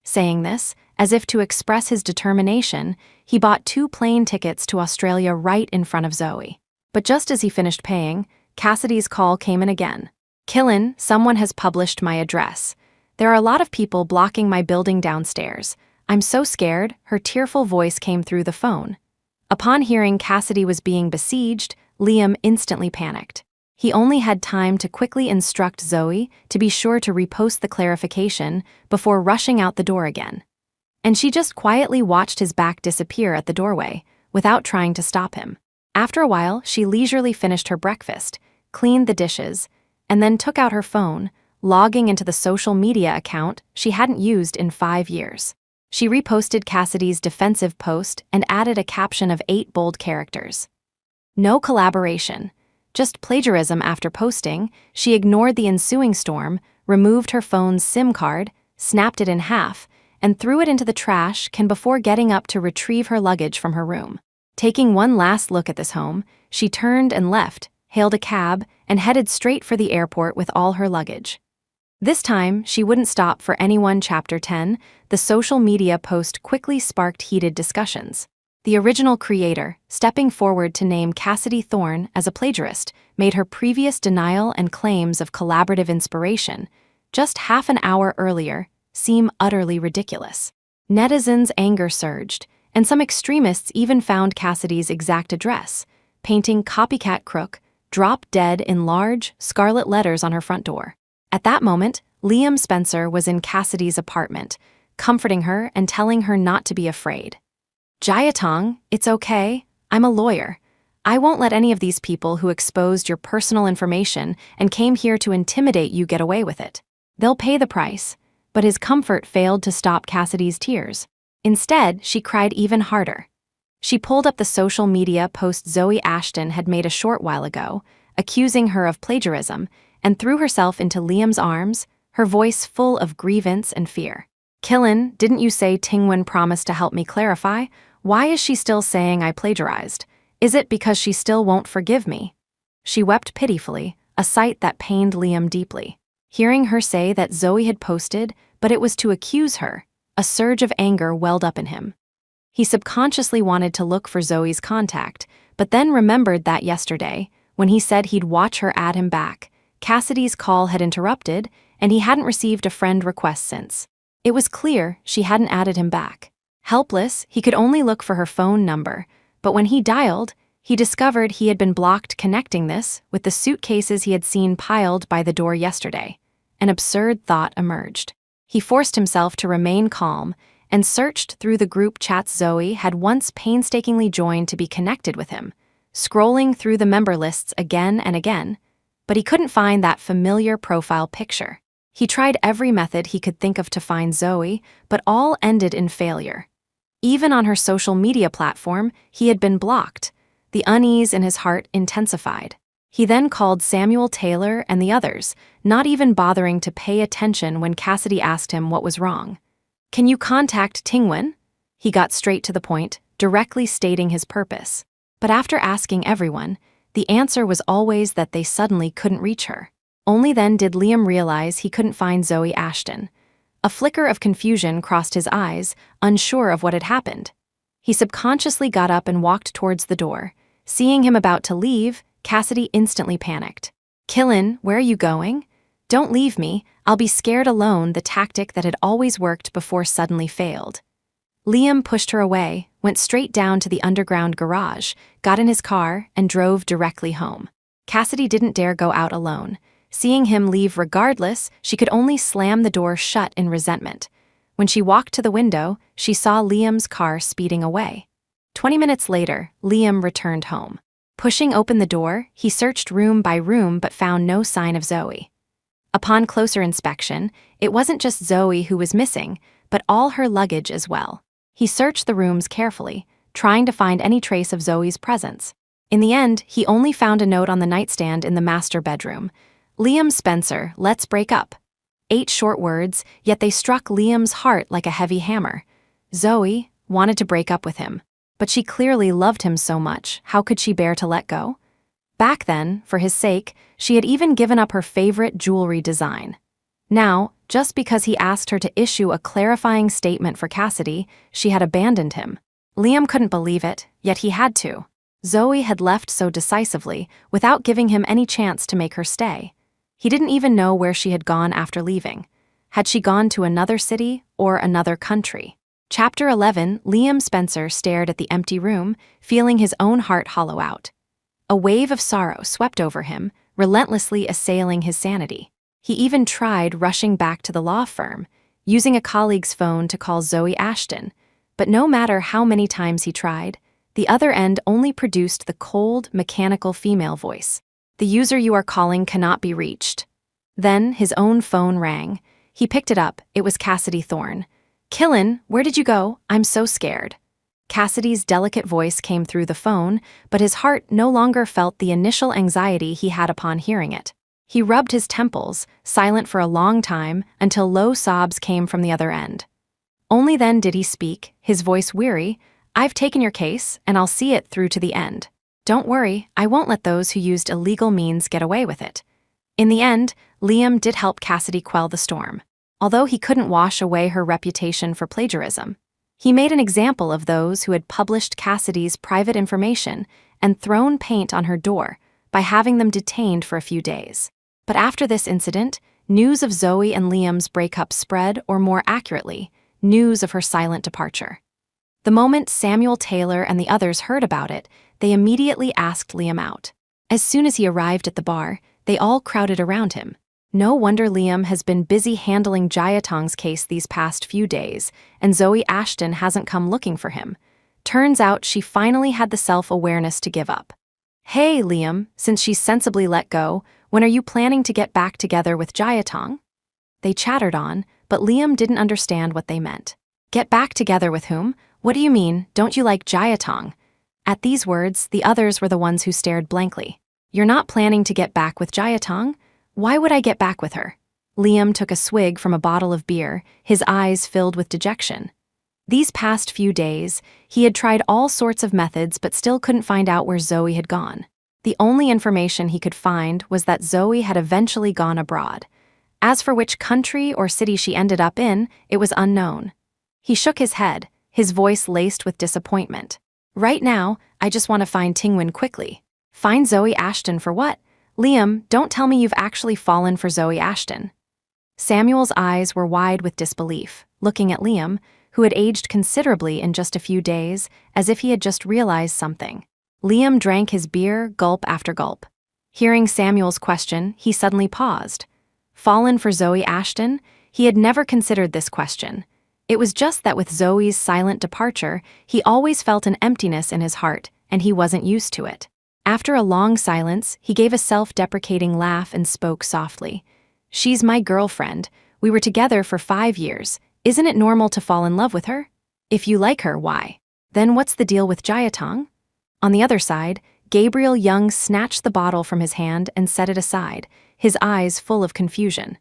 Saying this, as if to express his determination, he bought 2 plane tickets to Australia right in front of Zoe. But just as he finished paying, Cassidy's call came in again. "Killin, someone has published my address. There are a lot of people blocking my building downstairs. I'm so scared," her tearful voice came through the phone. Upon hearing Cassidy was being besieged, Liam instantly panicked. He only had time to quickly instruct Zoe to be sure to repost the clarification before rushing out the door again. And she just quietly watched his back disappear at the doorway, without trying to stop him. After a while, she leisurely finished her breakfast, cleaned the dishes, and then took out her phone, logging into the social media account she hadn't used in 5 years. She reposted Cassidy's defensive post and added a caption of 8 bold characters. No collaboration, just plagiarism. After posting, she ignored the ensuing storm, removed her phone's SIM card, snapped it in half, and threw it into the trash can before getting up to retrieve her luggage from her room. Taking one last look at this home, she turned and left, hailed a cab, and headed straight for the airport with all her luggage. This time, she wouldn't stop for anyone. Chapter 10, the social media post quickly sparked heated discussions. The original creator, stepping forward to name Cassidy Thorne as a plagiarist, made her previous denial and claims of collaborative inspiration, just half an hour earlier, seem utterly ridiculous. Netizens' anger surged, and some extremists even found Cassidy's exact address, painting "Copycat Crook" "Drop Dead" in large, scarlet letters on her front door. At that moment, Liam Spencer was in Cassidy's apartment, comforting her and telling her not to be afraid. "Jayatong, it's okay. I'm a lawyer. I won't let any of these people who exposed your personal information and came here to intimidate you get away with it. They'll pay the price." But his comfort failed to stop Cassidy's tears. Instead, she cried even harder. She pulled up the social media post Zoe Ashton had made a short while ago, accusing her of plagiarism, and threw herself into Liam's arms, her voice full of grievance and fear. "Killin, didn't you say Tingwen promised to help me clarify? Why is she still saying I plagiarized? Is it because she still won't forgive me?" She wept pitifully, a sight that pained Liam deeply. Hearing her say that Zoe had posted, but it was to accuse her, a surge of anger welled up in him. He subconsciously wanted to look for Zoe's contact, but then remembered that yesterday, when he said he'd watch her add him back, Cassidy's call had interrupted, and he hadn't received a friend request since. It was clear she hadn't added him back. Helpless, he could only look for her phone number, but when he dialed, he discovered he had been blocked. Connecting this with the suitcases he had seen piled by the door yesterday, an absurd thought emerged. He forced himself to remain calm and searched through the group chats Zoe had once painstakingly joined to be connected with him, scrolling through the member lists again and again, but he couldn't find that familiar profile picture. He tried every method he could think of to find Zoe, but all ended in failure. Even on her social media platform, he had been blocked. The unease in his heart intensified. He then called Samuel Taylor and the others, not even bothering to pay attention when Cassidy asked him what was wrong. "Can you contact Tingwen?" He got straight to the point, directly stating his purpose. But after asking everyone, the answer was always that they suddenly couldn't reach her. Only then did Liam realize he couldn't find Zoe Ashton. A flicker of confusion crossed his eyes, unsure of what had happened. He subconsciously got up and walked towards the door. Seeing him about to leave, Cassidy instantly panicked. "Killin, where are you going? Don't leave me, I'll be scared alone," the tactic that had always worked before suddenly failed. Liam pushed her away, went straight down to the underground garage, got in his car, and drove directly home. Cassidy didn't dare go out alone. Seeing him leave regardless, she could only slam the door shut in resentment. When she walked to the window, she saw Liam's car speeding away. 20 minutes later, Liam returned home. Pushing open the door, he searched room by room but found no sign of Zoe. Upon closer inspection, it wasn't just Zoe who was missing, but all her luggage as well. He searched the rooms carefully, trying to find any trace of Zoe's presence. In the end, he only found a note on the nightstand in the master bedroom. "Liam Spencer, let's break up." 8 short words, yet they struck Liam's heart like a heavy hammer. Zoe wanted to break up with him, but she clearly loved him so much, how could she bear to let go? Back then, for his sake, she had even given up her favorite jewelry design. Now, just because he asked her to issue a clarifying statement for Cassidy, she had abandoned him. Liam couldn't believe it, yet he had to. Zoe had left so decisively, without giving him any chance to make her stay. He didn't even know where she had gone after leaving. Had she gone to another city or another country? Chapter 11, Liam Spencer stared at the empty room, feeling his own heart hollow out. A wave of sorrow swept over him, relentlessly assailing his sanity. He even tried rushing back to the law firm, using a colleague's phone to call Zoe Ashton, but no matter how many times he tried, the other end only produced the cold, mechanical female voice. "The user you are calling cannot be reached." Then his own phone rang. He picked it up. It was Cassidy Thorne. "Killin, where did you go? I'm so scared." Cassidy's delicate voice came through the phone, but his heart no longer felt the initial anxiety he had upon hearing it. He rubbed his temples, silent for a long time, until low sobs came from the other end. Only then did he speak, his voice weary. "I've taken your case, and I'll see it through to the end. Don't worry, I won't let those who used illegal means get away with it." In the end, Liam did help Cassidy quell the storm. Although he couldn't wash away her reputation for plagiarism, he made an example of those who had published Cassidy's private information and thrown paint on her door by having them detained for a few days. But after this incident, news of Zoe and Liam's breakup spread, or more accurately, news of her silent departure. The moment Samuel Taylor and the others heard about it, they immediately asked Liam out. As soon as he arrived at the bar, they all crowded around him. No wonder Liam has been busy handling Jayatong's case these past few days, and Zoe Ashton hasn't come looking for him. Turns out she finally had the self-awareness to give up. "Hey, Liam, since she's sensibly let go, when are you planning to get back together with Jayatong?" They chattered on, but Liam didn't understand what they meant. "Get back together with whom? What do you mean, don't you like Jayatong?" At these words, the others were the ones who stared blankly. "You're not planning to get back with Jayatong? Why would I get back with her?" Liam took a swig from a bottle of beer, his eyes filled with dejection. These past few days, he had tried all sorts of methods but still couldn't find out where Zoe had gone. The only information he could find was that Zoe had eventually gone abroad. As for which country or city she ended up in, it was unknown. He shook his head, his voice laced with disappointment. "Right now, I just want to find Tingwin quickly." "Find Zoe Ashton for what? Liam, don't tell me you've actually fallen for Zoe Ashton." Samuel's eyes were wide with disbelief, looking at Liam, who had aged considerably in just a few days, as if he had just realized something. Liam drank his beer gulp after gulp. Hearing Samuel's question, he suddenly paused. Fallen for Zoe Ashton? He had never considered this question. It was just that with Zoe's silent departure, he always felt an emptiness in his heart, and he wasn't used to it. After a long silence, he gave a self-deprecating laugh and spoke softly. "She's my girlfriend. We were together for 5 years. Isn't it normal to fall in love with her? If you like her, why? Then what's the deal with Jayatong?" On the other side, Gabriel Young snatched the bottle from his hand and set it aside, his eyes full of confusion.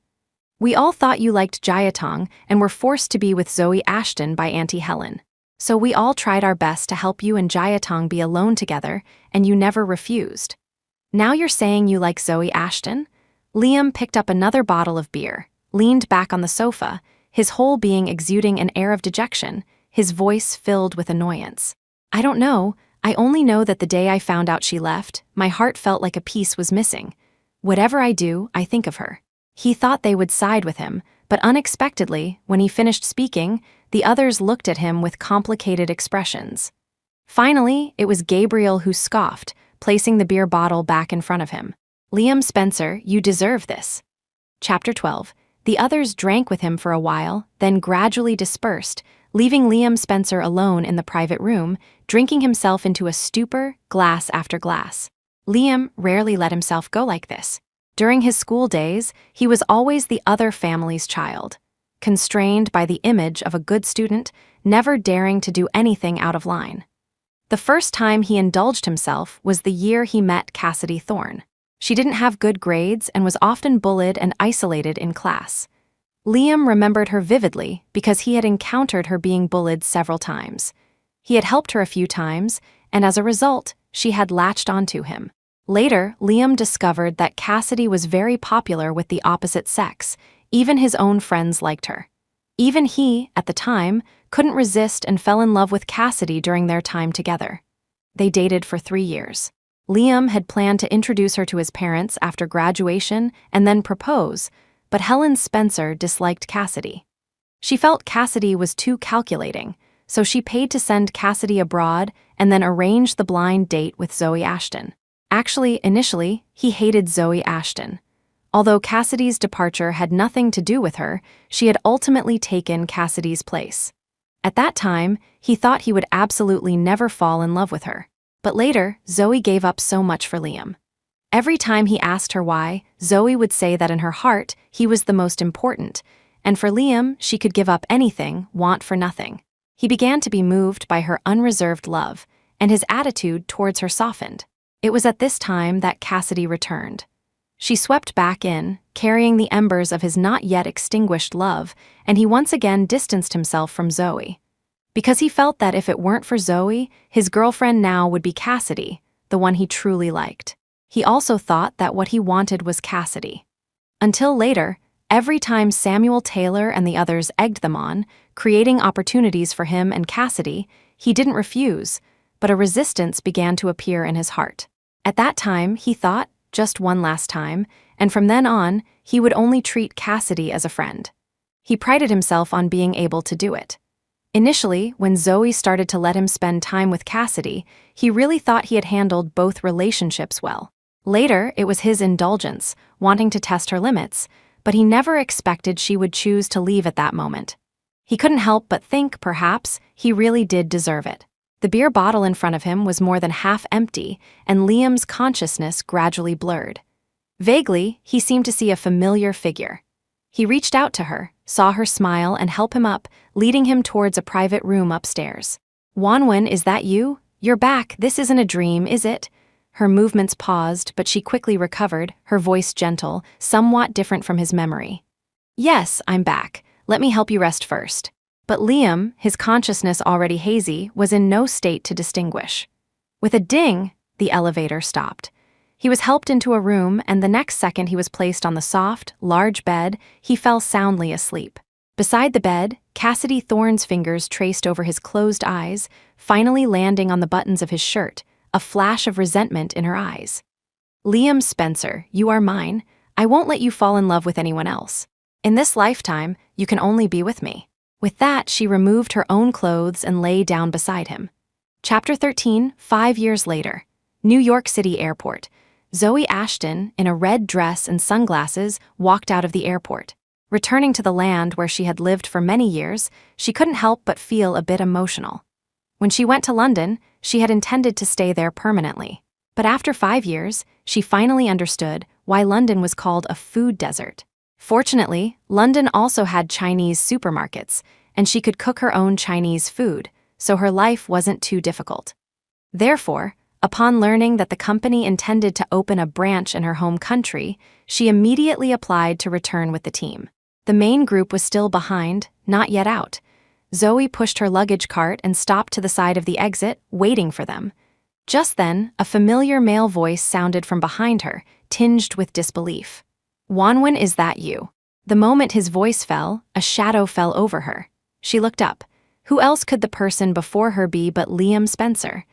"We all thought you liked Jayatong and were forced to be with Zoe Ashton by Auntie Helen. So we all tried our best to help you and Jayatong be alone together, and you never refused. Now you're saying you like Zoe Ashton?" Liam picked up another bottle of beer, leaned back on the sofa, his whole being exuding an air of dejection, his voice filled with annoyance. "I don't know. I only know that the day I found out she left, my heart felt like a piece was missing. Whatever I do, I think of her." He thought they would side with him, but unexpectedly, when he finished speaking, the others looked at him with complicated expressions. Finally, it was Gabriel who scoffed, placing the beer bottle back in front of him. Liam Spencer, you deserve this. Chapter 12. The others drank with him for a while, then gradually dispersed, leaving Liam Spencer alone in the private room, drinking himself into a stupor, glass after glass. Liam rarely let himself go like this. During his school days, he was always the other family's child, constrained by the image of a good student, never daring to do anything out of line. The first time he indulged himself was the year he met Cassidy Thorne. She didn't have good grades and was often bullied and isolated in class. Liam remembered her vividly because he had encountered her being bullied several times. He had helped her a few times, and as a result, she had latched onto him. Later, Liam discovered that Cassidy was very popular with the opposite sex. Even his own friends liked her. Even he, at the time, couldn't resist and fell in love with Cassidy during their time together. They dated for 3 years. Liam had planned to introduce her to his parents after graduation and then propose, but Helen Spencer disliked Cassidy. She felt Cassidy was too calculating, so she paid to send Cassidy abroad and then arranged the blind date with Zoe Ashton. Actually, initially, he hated Zoe Ashton. Although Cassidy's departure had nothing to do with her, she had ultimately taken Cassidy's place. At that time, he thought he would absolutely never fall in love with her. But later, Zoe gave up so much for Liam. Every time he asked her why, Zoe would say that in her heart, he was the most important, and for Liam, she could give up anything, want for nothing. He began to be moved by her unreserved love, and his attitude towards her softened. It was at this time that Cassidy returned. She swept back in, carrying the embers of his not yet extinguished love, and he once again distanced himself from Zoe. Because he felt that if it weren't for Zoe, his girlfriend now would be Cassidy, the one he truly liked. He also thought that what he wanted was Cassidy. Until later, every time Samuel Taylor and the others egged them on, creating opportunities for him and Cassidy, he didn't refuse, but a resistance began to appear in his heart. At that time, he thought, just one last time, and from then on, he would only treat Cassidy as a friend. He prided himself on being able to do it. Initially, when Zoe started to let him spend time with Cassidy, he really thought he had handled both relationships well. Later, it was his indulgence, wanting to test her limits, but he never expected she would choose to leave at that moment. He couldn't help but think, perhaps, he really did deserve it. The beer bottle in front of him was more than half empty, and Liam's consciousness gradually blurred. Vaguely, he seemed to see a familiar figure. He reached out to her, saw her smile and help him up, leading him towards a private room upstairs. "Wanwen, is that you? You're back. This isn't a dream, is it?" Her movements paused, but she quickly recovered, her voice gentle, somewhat different from his memory. "Yes, I'm back. Let me help you rest first." But Liam, his consciousness already hazy, was in no state to distinguish. With a ding, the elevator stopped. He was helped into a room, and the next second he was placed on the soft, large bed. He fell soundly asleep. Beside the bed, Cassidy Thorne's fingers traced over his closed eyes, finally landing on the buttons of his shirt, a flash of resentment in her eyes. "Liam Spencer, you are mine. I won't let you fall in love with anyone else. In this lifetime, you can only be with me." With that, she removed her own clothes and lay down beside him. Chapter 13, 5 years later. New York City Airport. Zoe Ashton, in a red dress and sunglasses, walked out of the airport. Returning to the land where she had lived for many years, she couldn't help but feel a bit emotional. When she went to London, she had intended to stay there permanently. But after 5 years, she finally understood why London was called a food desert. Fortunately, London also had Chinese supermarkets, and she could cook her own Chinese food, so her life wasn't too difficult. Therefore, upon learning that the company intended to open a branch in her home country, she immediately applied to return with the team. The main group was still behind, not yet out. Zoe pushed her luggage cart and stopped to the side of the exit, waiting for them. Just then, a familiar male voice sounded from behind her, tinged with disbelief. "Wanwen, is that you?" The moment his voice fell, a shadow fell over her. She looked up. Who else could the person before her be but Liam Spencer?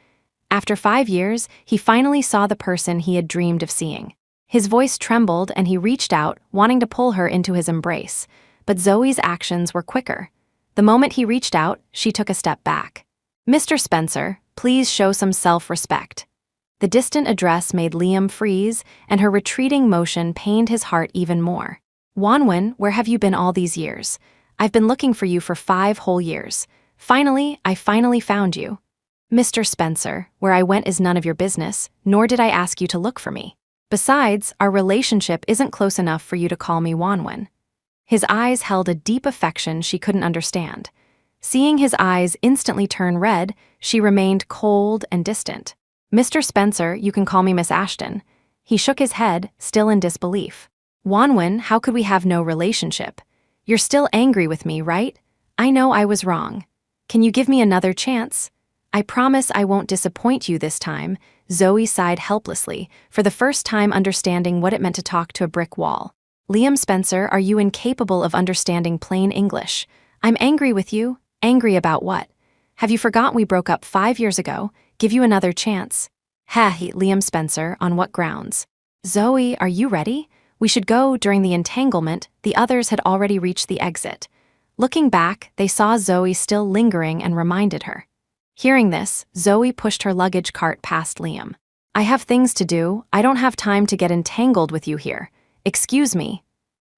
After 5 years, he finally saw the person he had dreamed of seeing. His voice trembled and he reached out, wanting to pull her into his embrace. But Zoe's actions were quicker. The moment he reached out, she took a step back. "Mr. Spencer, please show some self-respect." The distant address made Liam freeze, and her retreating motion pained his heart even more. Wanwen, where have you been all these years? I've been looking for you for 5 whole years. I finally found you. Mr. Spencer, where I went is none of your business, nor did I ask you to look for me. Besides, our relationship isn't close enough for you to call me Wanwen. His eyes held a deep affection she couldn't understand. Seeing his eyes instantly turn red, she remained cold and distant. Mr. Spencer, you can call me Miss Ashton. He shook his head, still in disbelief. Wanwen, how could we have no relationship? You're still angry with me, right? I know I was wrong. Can you give me another chance? I promise I won't disappoint you this time. Zoe sighed helplessly, for the first time understanding what it meant to talk to a brick wall. Liam Spencer, are you incapable of understanding plain English? I'm angry with you. Angry about what? Have you forgotten we broke up 5 years ago? Give you another chance. Liam Spencer, on what grounds? Zoe, are you ready? We should go. During the entanglement, the others had already reached the exit. Looking back, they saw Zoe still lingering and reminded her. Hearing this, Zoe pushed her luggage cart past Liam. I have things to do. I don't have time to get entangled with you here. Excuse me.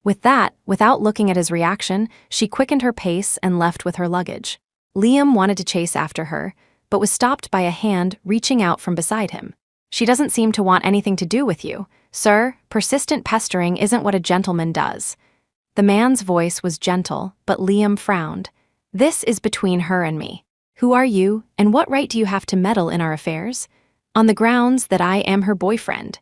With that, without looking at his reaction, she quickened her pace and left with her luggage. Liam wanted to chase after her, but was stopped by a hand reaching out from beside him. She doesn't seem to want anything to do with you. Sir, persistent pestering isn't what a gentleman does. The man's voice was gentle, but Liam frowned. This is between her and me. Who are you, and what right do you have to meddle in our affairs? On the grounds that I am her boyfriend.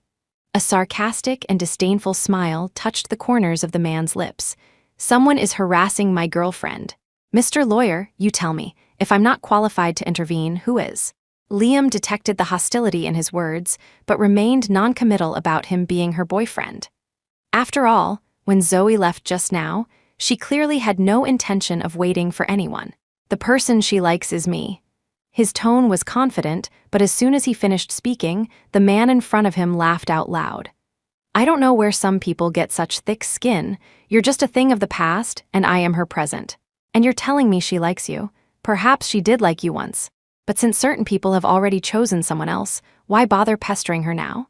A sarcastic and disdainful smile touched the corners of the man's lips. Someone is harassing my girlfriend. Mr. Lawyer, you tell me, if I'm not qualified to intervene, who is? Liam detected the hostility in his words, but remained noncommittal about him being her boyfriend. After all, when Zoe left just now, she clearly had no intention of waiting for anyone. The person she likes is me. His tone was confident, but as soon as he finished speaking, the man in front of him laughed out loud. I don't know where some people get such thick skin. You're just a thing of the past, and I am her present. And you're telling me she likes you. Perhaps she did like you once. But since certain people have already chosen someone else, why bother pestering her now?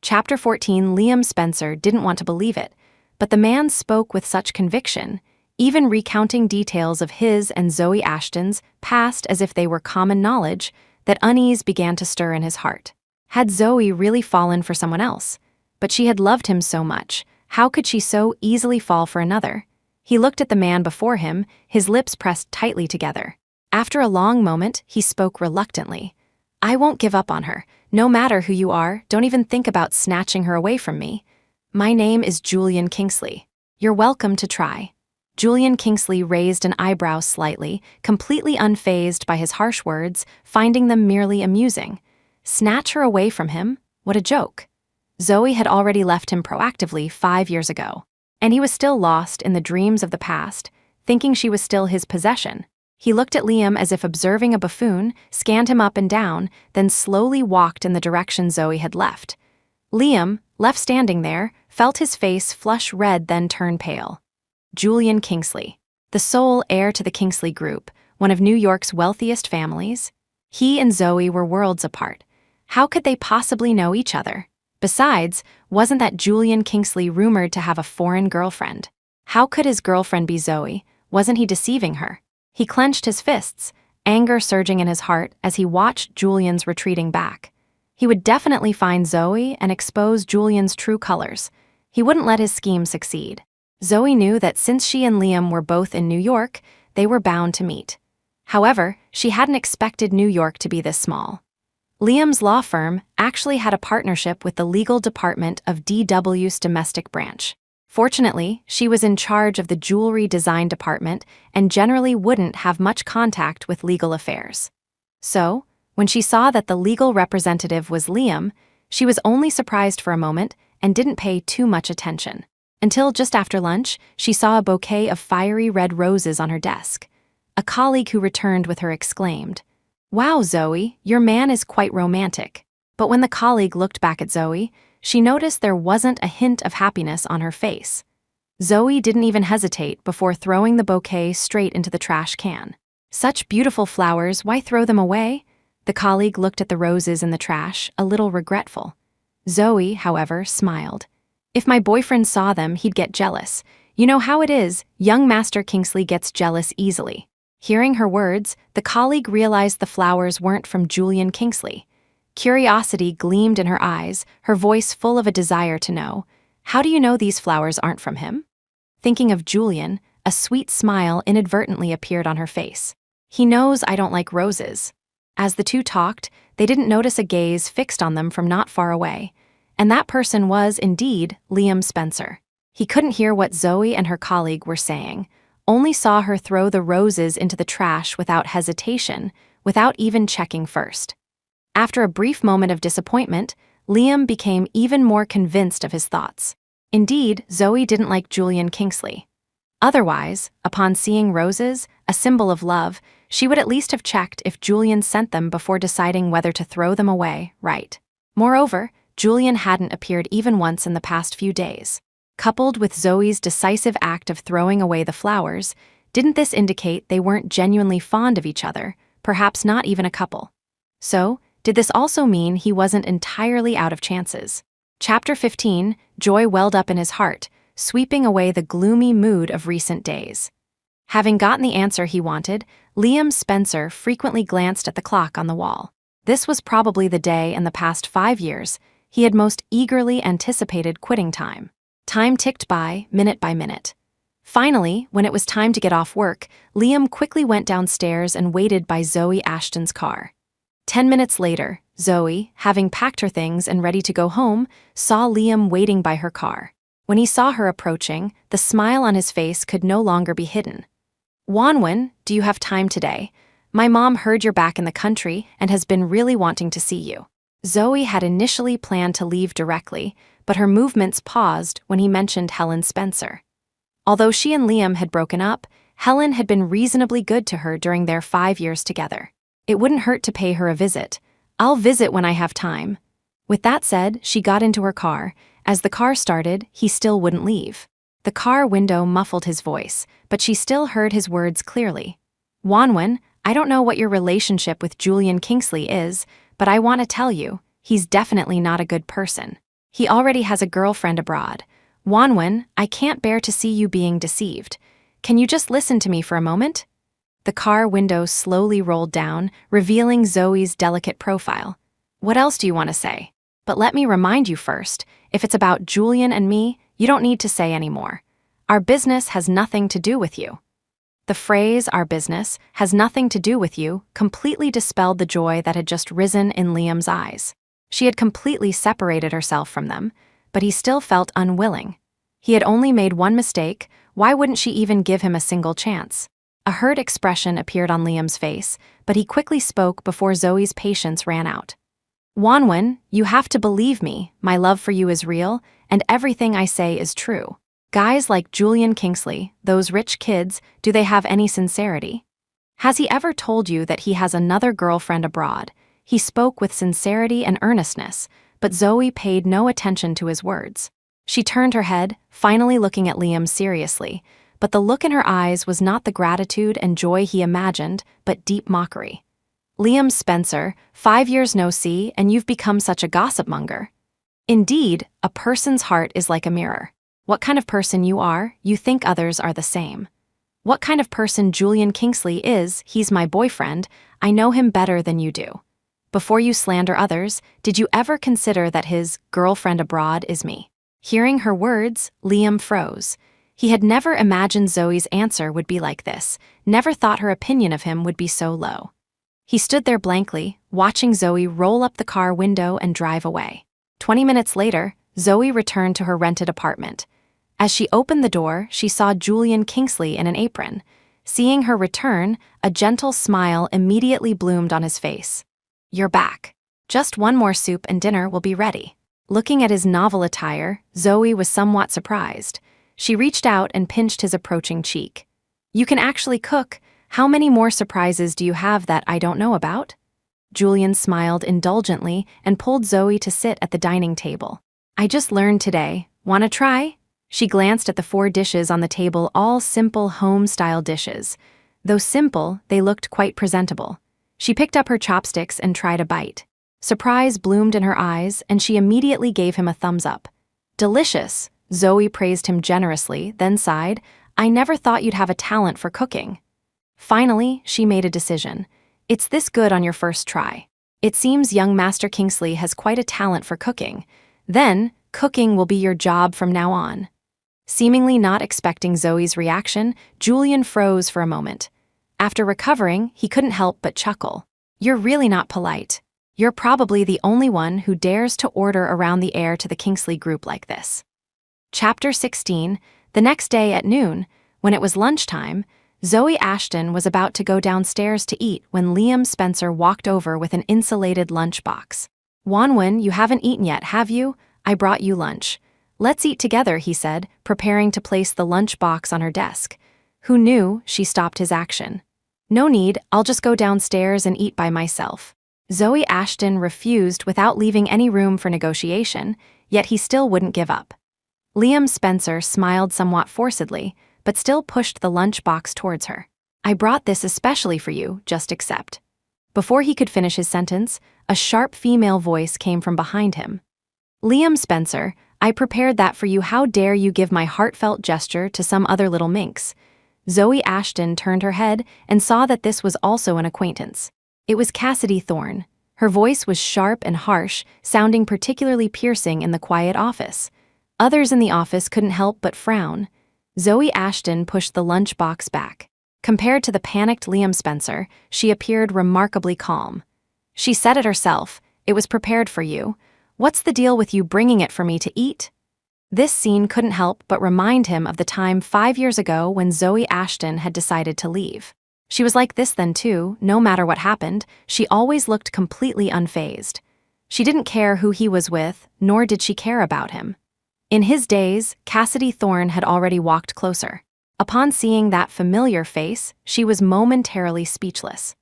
Chapter 14. Liam Spencer didn't want to believe it, but the man spoke with such conviction, even recounting details of his and Zoe Ashton's past as if they were common knowledge, that unease began to stir in his heart. Had Zoe really fallen for someone else? But she had loved him so much. How could she so easily fall for another? He looked at the man before him, his lips pressed tightly together. After a long moment, he spoke reluctantly. I won't give up on her. No matter who you are, don't even think about snatching her away from me. My name is Julian Kingsley. You're welcome to try. Julian Kingsley raised an eyebrow slightly, completely unfazed by his harsh words, finding them merely amusing. Snatch her away from him? What a joke. Zoe had already left him proactively 5 years ago, and he was still lost in the dreams of the past, thinking she was still his possession. He looked at Liam as if observing a buffoon, scanned him up and down, then slowly walked in the direction Zoe had left. Liam, left standing there, felt his face flush red then turn pale. Julian Kingsley, the sole heir to the Kingsley Group, one of New York's wealthiest families. He and Zoe were worlds apart. How could they possibly know each other? Besides, wasn't that Julian Kingsley rumored to have a foreign girlfriend? How could his girlfriend be Zoe? Wasn't he deceiving her? He clenched his fists, anger surging in his heart as he watched Julian's retreating back. He would definitely find Zoe and expose Julian's true colors. He wouldn't let his scheme succeed. Zoe knew that since she and Liam were both in New York, they were bound to meet. However, she hadn't expected New York to be this small. Liam's law firm actually had a partnership with the legal department of DW's domestic branch. Fortunately, she was in charge of the jewelry design department and generally wouldn't have much contact with legal affairs. So, when she saw that the legal representative was Liam, she was only surprised for a moment and didn't pay too much attention. Until just after lunch, she saw a bouquet of fiery red roses on her desk. A colleague who returned with her exclaimed, "Wow, Zoe, your man is quite romantic." But when the colleague looked back at Zoe, she noticed there wasn't a hint of happiness on her face. Zoe didn't even hesitate before throwing the bouquet straight into the trash can. Such beautiful flowers, why throw them away? The colleague looked at the roses in the trash, a little regretful. Zoe, however, smiled. If my boyfriend saw them, he'd get jealous. You know how it is, young Master Kingsley gets jealous easily. Hearing her words, the colleague realized the flowers weren't from Julian Kingsley. Curiosity gleamed in her eyes, her voice full of a desire to know. How do you know these flowers aren't from him? Thinking of Julian, a sweet smile inadvertently appeared on her face. He knows I don't like roses. As the two talked, they didn't notice a gaze fixed on them from not far away. And that person was, indeed, Liam Spencer. He couldn't hear what Zoe and her colleague were saying, only saw her throw the roses into the trash without hesitation, without even checking first. After a brief moment of disappointment, Liam became even more convinced of his thoughts. Indeed, Zoe didn't like Julian Kingsley. Otherwise, upon seeing roses, a symbol of love, she would at least have checked if Julian sent them before deciding whether to throw them away, right? Moreover, Julian hadn't appeared even once in the past few days. Coupled with Zoe's decisive act of throwing away the flowers, didn't this indicate they weren't genuinely fond of each other, perhaps not even a couple? So, did this also mean he wasn't entirely out of chances? Chapter 15, joy welled up in his heart, sweeping away the gloomy mood of recent days. Having gotten the answer he wanted, Liam Spencer frequently glanced at the clock on the wall. This was probably the day in the past 5 years he had most eagerly anticipated quitting time. Time ticked by minute. Finally, when it was time to get off work, Liam quickly went downstairs and waited by Zoe Ashton's car. 10 minutes later, Zoe, having packed her things and ready to go home, saw Liam waiting by her car. When he saw her approaching, the smile on his face could no longer be hidden. "Wanwen, do you have time today? My mom heard you're back in the country and has been really wanting to see you." Zoe had initially planned to leave directly, but her movements paused when he mentioned Helen Spencer. Although she and Liam had broken up, Helen had been reasonably good to her during their 5 years together. It wouldn't hurt to pay her a visit. "I'll visit when I have time." With that said, she got into her car. As the car started, he still wouldn't leave. The car window muffled his voice, but she still heard his words clearly. "Wanwen, I don't know what your relationship with Julian Kingsley is, but I want to tell you, he's definitely not a good person. He already has a girlfriend abroad. Wanwen, I can't bear to see you being deceived. Can you just listen to me for a moment?" The car window slowly rolled down, revealing Zoe's delicate profile. "What else do you want to say? But let me remind you first, if it's about Julian and me, you don't need to say any more. Our business has nothing to do with you." The phrase, "our business has nothing to do with you," completely dispelled the joy that had just risen in Liam's eyes. She had completely separated herself from them, but he still felt unwilling. He had only made one mistake, why wouldn't she even give him a single chance? A hurt expression appeared on Liam's face, but he quickly spoke before Zoe's patience ran out. "Wanwen, you have to believe me, my love for you is real, and everything I say is true. Guys like Julian Kingsley, those rich kids, do they have any sincerity? Has he ever told you that he has another girlfriend abroad?" He spoke with sincerity and earnestness, but Zoe paid no attention to his words. She turned her head, finally looking at Liam seriously, but the look in her eyes was not the gratitude and joy he imagined, but deep mockery. "Liam Spencer, 5 years no see, and you've become such a gossip monger. Indeed, a person's heart is like a mirror. What kind of person you are, you think others are the same. What kind of person Julian Kingsley is, he's my boyfriend, I know him better than you do. Before you slander others, did you ever consider that his girlfriend abroad is me?" Hearing her words, Liam froze. He had never imagined Zoe's answer would be like this, never thought her opinion of him would be so low. He stood there blankly, watching Zoe roll up the car window and drive away. 20 minutes later, Zoe returned to her rented apartment. As she opened the door, she saw Julian Kingsley in an apron. Seeing her return, a gentle smile immediately bloomed on his face. "You're back. Just one more soup and dinner will be ready." Looking at his novel attire, Zoe was somewhat surprised. She reached out and pinched his approaching cheek. "You can actually cook. How many more surprises do you have that I don't know about?" Julian smiled indulgently and pulled Zoe to sit at the dining table. "I just learned today. Wanna try?" She glanced at the 4 dishes on the table, all simple home-style dishes. Though simple, they looked quite presentable. She picked up her chopsticks and tried a bite. Surprise bloomed in her eyes, and she immediately gave him a thumbs up. Delicious, Zoe praised him generously, then sighed, I never thought you'd have a talent for cooking. Finally, she made a decision. It's this good on your first try. It seems young Master Kingsley has quite a talent for cooking. Then, cooking will be your job from now on. Seemingly not expecting Zoe's reaction, Julian froze for a moment. After recovering, he couldn't help but chuckle. You're really not polite. You're probably the only one who dares to order around the heir to the Kingsley group like this. Chapter 16. The next day at noon, when it was lunchtime, Zoe Ashton was about to go downstairs to eat when Liam Spencer walked over with an insulated lunchbox. Wanwen, you haven't eaten yet, have you? I brought you lunch. Let's eat together, he said, preparing to place the lunchbox on her desk. Who knew? She stopped his action. No need, I'll just go downstairs and eat by myself. Zoe Ashton refused without leaving any room for negotiation, yet he still wouldn't give up. Liam Spencer smiled somewhat forcedly, but still pushed the lunchbox towards her. I brought this especially for you, just accept. Before he could finish his sentence, a sharp female voice came from behind him. Liam Spencer, I prepared that for you. How dare you give my heartfelt gesture to some other little minx? Zoe Ashton turned her head and saw that this was also an acquaintance. It was Cassidy Thorne. Her voice was sharp and harsh, sounding particularly piercing in the quiet office. Others in the office couldn't help but frown. Zoe Ashton pushed the lunchbox back. Compared to the panicked Liam Spencer, she appeared remarkably calm. She said it herself, it was prepared for you. What's the deal with you bringing it for me to eat? This scene couldn't help but remind him of the time 5 years ago when Zoe Ashton had decided to leave. She was like this then too, no matter what happened, she always looked completely unfazed. She didn't care who he was with, nor did she care about him. In his days, Cassidy Thorne had already walked closer. Upon seeing that familiar face, she was momentarily speechless.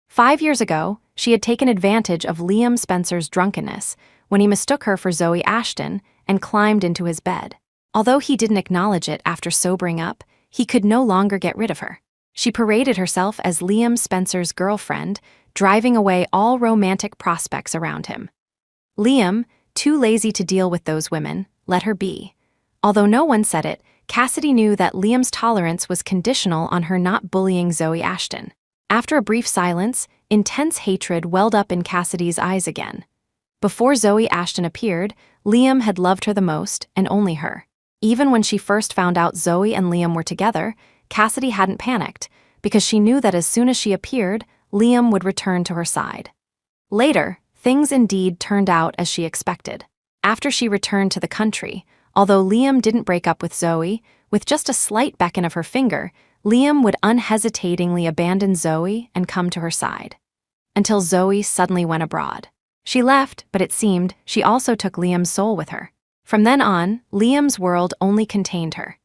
5 years ago, she had taken advantage of Liam Spencer's drunkenness when he mistook her for Zoe Ashton and climbed into his bed. Although he didn't acknowledge it after sobering up, he could no longer get rid of her. She paraded herself as Liam Spencer's girlfriend, driving away all romantic prospects around him. Liam, too lazy to deal with those women, let her be. Although no one said it, Cassidy knew that Liam's tolerance was conditional on her not bullying Zoe Ashton. After a brief silence, intense hatred welled up in Cassidy's eyes again. Before Zoe Ashton appeared, Liam had loved her the most, and only her. Even when she first found out Zoe and Liam were together, Cassidy hadn't panicked, because she knew that as soon as she appeared, Liam would return to her side. Later, things indeed turned out as she expected. After she returned to the country, although Liam didn't break up with Zoe, with just a slight beckon of her finger, Liam would unhesitatingly abandon Zoe and come to her side. Until Zoe suddenly went abroad. She left, but it seemed she also took Liam's soul with her. From then on, Liam's world only contained her.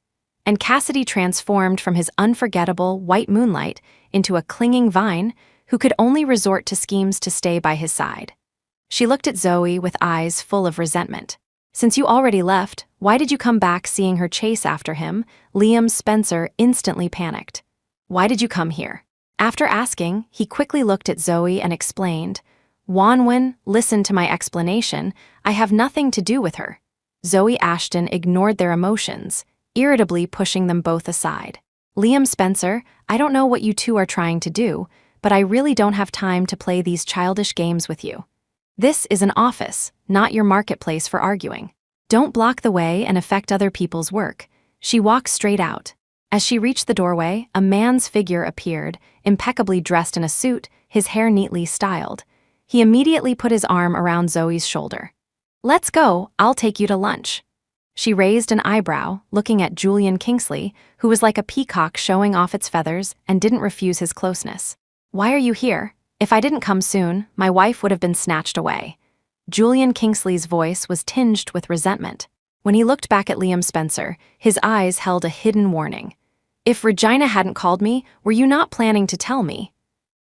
And Cassidy transformed from his unforgettable white moonlight into a clinging vine who could only resort to schemes to stay by his side. She looked at Zoe with eyes full of resentment. Since you already left, why did you come back? Seeing her chase after him, Liam Spencer instantly panicked. Why did you come here? After asking, he quickly looked at Zoe and explained, Wanwen, listen to my explanation, I have nothing to do with her. Zoe Ashton ignored their emotions, irritably pushing them both aside. Liam Spencer, I don't know what you two are trying to do, but I really don't have time to play these childish games with you. This is an office, not your marketplace for arguing. Don't block the way and affect other people's work. She walked straight out. As she reached the doorway, a man's figure appeared, impeccably dressed in a suit, his hair neatly styled. He immediately put his arm around Zoe's shoulder. Let's go, I'll take you to lunch. She raised an eyebrow, looking at Julian Kingsley, who was like a peacock showing off its feathers and didn't refuse his closeness. Why are you here? If I didn't come soon, my wife would have been snatched away. Julian Kingsley's voice was tinged with resentment. When he looked back at Liam Spencer, his eyes held a hidden warning. If Regina hadn't called me, were you not planning to tell me?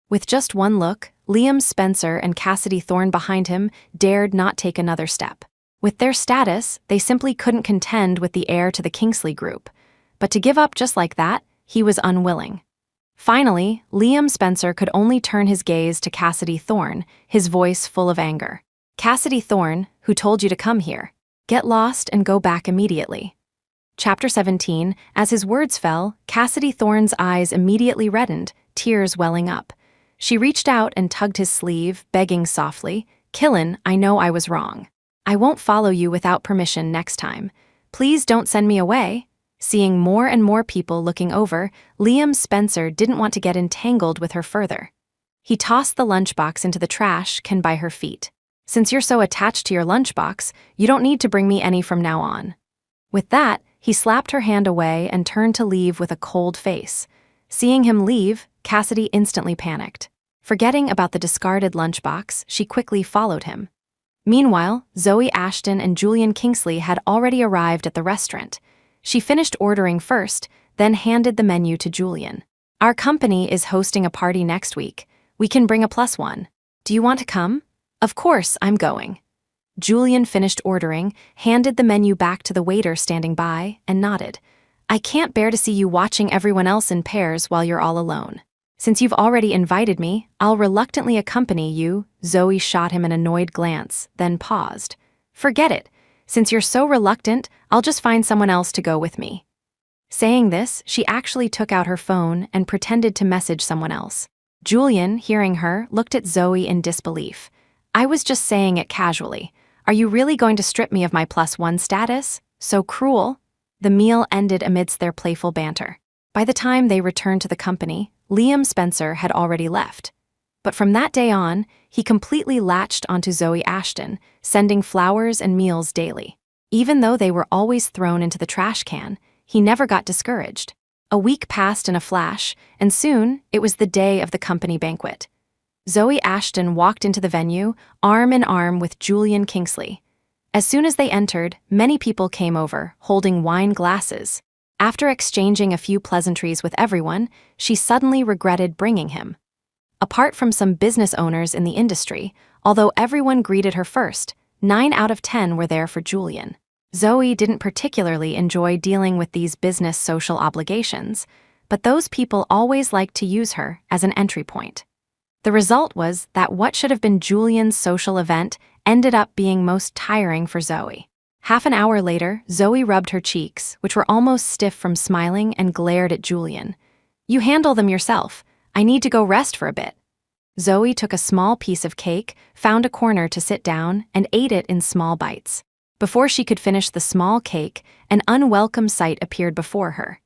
With just one look, Liam Spencer and Cassidy Thorne behind him dared not take another step. With their status, they simply couldn't contend with the heir to the Kingsley group. But to give up just like that, he was unwilling. Finally, Liam Spencer could only turn his gaze to Cassidy Thorne, his voice full of anger. Cassidy Thorne, who told you to come here? Get lost and go back immediately. Chapter 17, as his words fell, Cassidy Thorne's eyes immediately reddened, tears welling up. She reached out and tugged his sleeve, begging softly, "Killin, I know I was wrong. I won't follow you without permission next time. Please don't send me away." Seeing more and more people looking over, Liam Spencer didn't want to get entangled with her further. He tossed the lunchbox into the trash can by her feet. "Since you're so attached to your lunchbox, you don't need to bring me any from now on." With that, he slapped her hand away and turned to leave with a cold face. Seeing him leave, Cassidy instantly panicked. Forgetting about the discarded lunchbox, she quickly followed him. Meanwhile, Zoe Ashton and Julian Kingsley had already arrived at the restaurant. She finished ordering first, then handed the menu to Julian. "Our company is hosting a party next week. We can bring a +1. Do you want to come?" "Of course, I'm going." Julian finished ordering, handed the menu back to the waiter standing by, and nodded. "I can't bear to see you watching everyone else in pairs while you're all alone. Since you've already invited me, I'll reluctantly accompany you." Zoe shot him an annoyed glance, then paused. "Forget it. Since you're so reluctant, I'll just find someone else to go with me." Saying this, she actually took out her phone and pretended to message someone else. Julian, hearing her, looked at Zoe in disbelief. "I was just saying it casually. Are you really going to strip me of my +1 status? So cruel." The meal ended amidst their playful banter. By the time they returned to the company, Liam Spencer had already left. But from that day on, he completely latched onto Zoe Ashton, sending flowers and meals daily. Even though they were always thrown into the trash can, he never got discouraged. A week passed in a flash, and soon it was the day of the company banquet. Zoe Ashton walked into the venue, arm in arm with Julian Kingsley. As soon as they entered, many people came over, holding wine glasses. After exchanging a few pleasantries with everyone, she suddenly regretted bringing him. Apart from some business owners in the industry, although everyone greeted her first, 9 out of 10 were there for Julian. Zoe didn't particularly enjoy dealing with these business social obligations, but those people always liked to use her as an entry point. The result was that what should have been Julian's social event ended up being most tiring for Zoe. Half an hour later, Zoe rubbed her cheeks, which were almost stiff from smiling, and glared at Julian. "You handle them yourself. I need to go rest for a bit." Zoe took a small piece of cake, found a corner to sit down, and ate it in small bites. Before she could finish the small cake, an unwelcome sight appeared before her.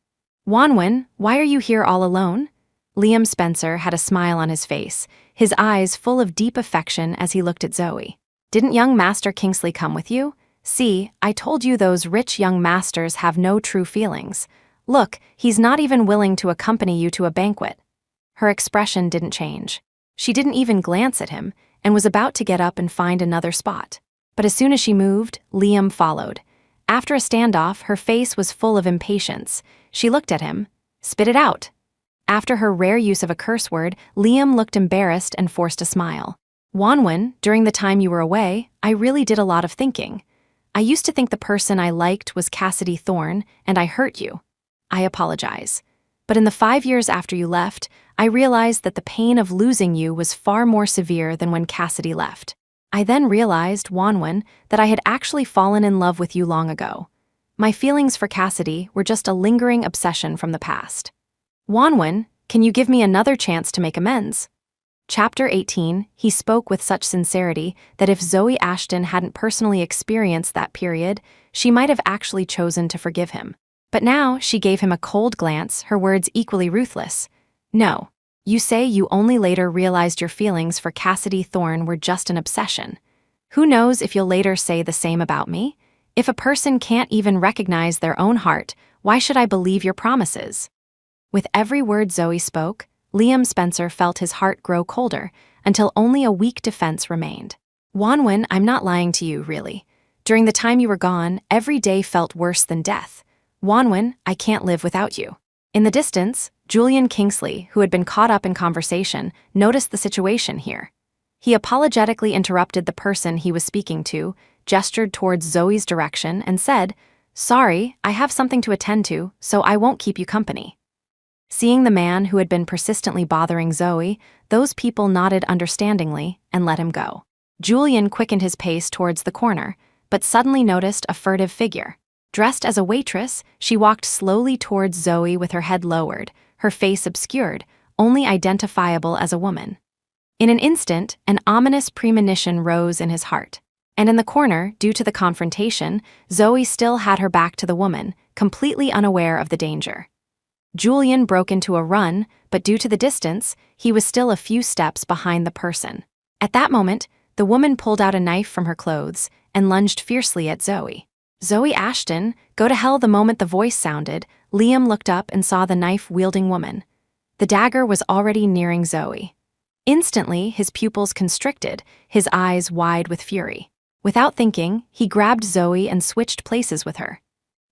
"Wanwen, why are you here all alone?" Liam Spencer had a smile on his face, his eyes full of deep affection as he looked at Zoe. "Didn't young Master Kingsley come with you? See, I told you those rich young masters have no true feelings. Look, he's not even willing to accompany you to a banquet." Her expression didn't change. She didn't even glance at him, and was about to get up and find another spot. But as soon as she moved, Liam followed. After a standoff, her face was full of impatience. She looked at him. "Spit it out." After her rare use of a curse word, Liam looked embarrassed and forced a smile. "Wanwen, during the time you were away, I really did a lot of thinking. I used to think the person I liked was Cassidy Thorne, and I hurt you. I apologize. But in the 5 years after you left, I realized that the pain of losing you was far more severe than when Cassidy left. I then realized, Wanwen, that I had actually fallen in love with you long ago. My feelings for Cassidy were just a lingering obsession from the past. Wanwen, can you give me another chance to make amends?" Chapter 18, he spoke with such sincerity that if Zoe Ashton hadn't personally experienced that period, she might have actually chosen to forgive him. But now she gave him a cold glance, her words equally ruthless. "No. You say you only later realized your feelings for Cassidy Thorne were just an obsession. Who knows if you'll later say the same about me? If a person can't even recognize their own heart, why should I believe your promises?" With every word Zoe spoke, Liam Spencer felt his heart grow colder, until only a weak defense remained. "Wanwen, I'm not lying to you, really. During the time you were gone, every day felt worse than death. Wanwen, I can't live without you." In the distance, Julian Kingsley, who had been caught up in conversation, noticed the situation here. He apologetically interrupted the person he was speaking to, gestured towards Zoe's direction, and said, "Sorry, I have something to attend to, so I won't keep you company." Seeing the man who had been persistently bothering Zoe, those people nodded understandingly and let him go. Julian quickened his pace towards the corner, but suddenly noticed a furtive figure. Dressed as a waitress, she walked slowly towards Zoe with her head lowered, her face obscured, only identifiable as a woman. In an instant, an ominous premonition rose in his heart. And in the corner, due to the confrontation, Zoe still had her back to the woman, completely unaware of the danger. Julian broke into a run, but due to the distance, he was still a few steps behind the person. At that moment, the woman pulled out a knife from her clothes and lunged fiercely at Zoe. "Zoe Ashton, go to hell!" The moment the voice sounded, Liam looked up and saw the knife-wielding woman. The dagger was already nearing Zoe. Instantly, his pupils constricted, his eyes wide with fury. Without thinking, he grabbed Zoe and switched places with her.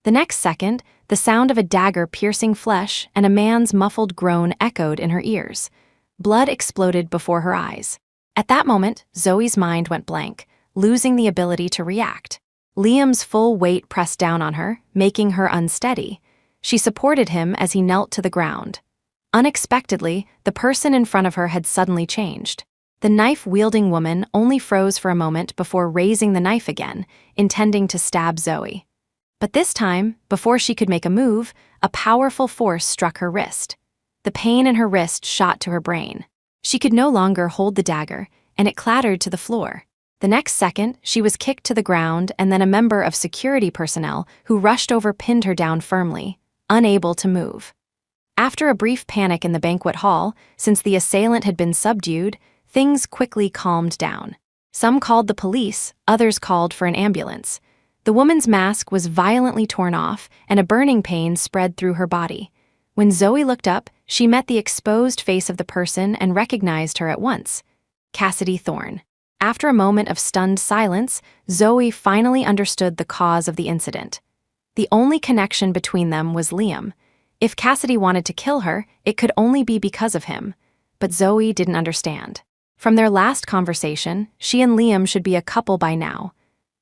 The next second, the sound of a dagger piercing flesh and a man's muffled groan echoed in her ears. Blood exploded before her eyes. At that moment, Zoe's mind went blank, losing the ability to react. Liam's full weight pressed down on her, making her unsteady. She supported him as he knelt to the ground. Unexpectedly, the person in front of her had suddenly changed. The knife-wielding woman only froze for a moment before raising the knife again, intending to stab Zoe. But this time, before she could make a move, a powerful force struck her wrist. The pain in her wrist shot to her brain. She could no longer hold the dagger, and it clattered to the floor. The next second, she was kicked to the ground, and then a member of security personnel who rushed over pinned her down firmly, unable to move. After a brief panic in the banquet hall, since the assailant had been subdued, things quickly calmed down. Some called the police, others called for an ambulance. The woman's mask was violently torn off, and a burning pain spread through her body. When Zoe looked up, she met the exposed face of the person and recognized her at once. Cassidy Thorne. After a moment of stunned silence, Zoe finally understood the cause of the incident. The only connection between them was Liam. If Cassidy wanted to kill her, it could only be because of him. But Zoe didn't understand. From their last conversation, she and Liam should be a couple by now.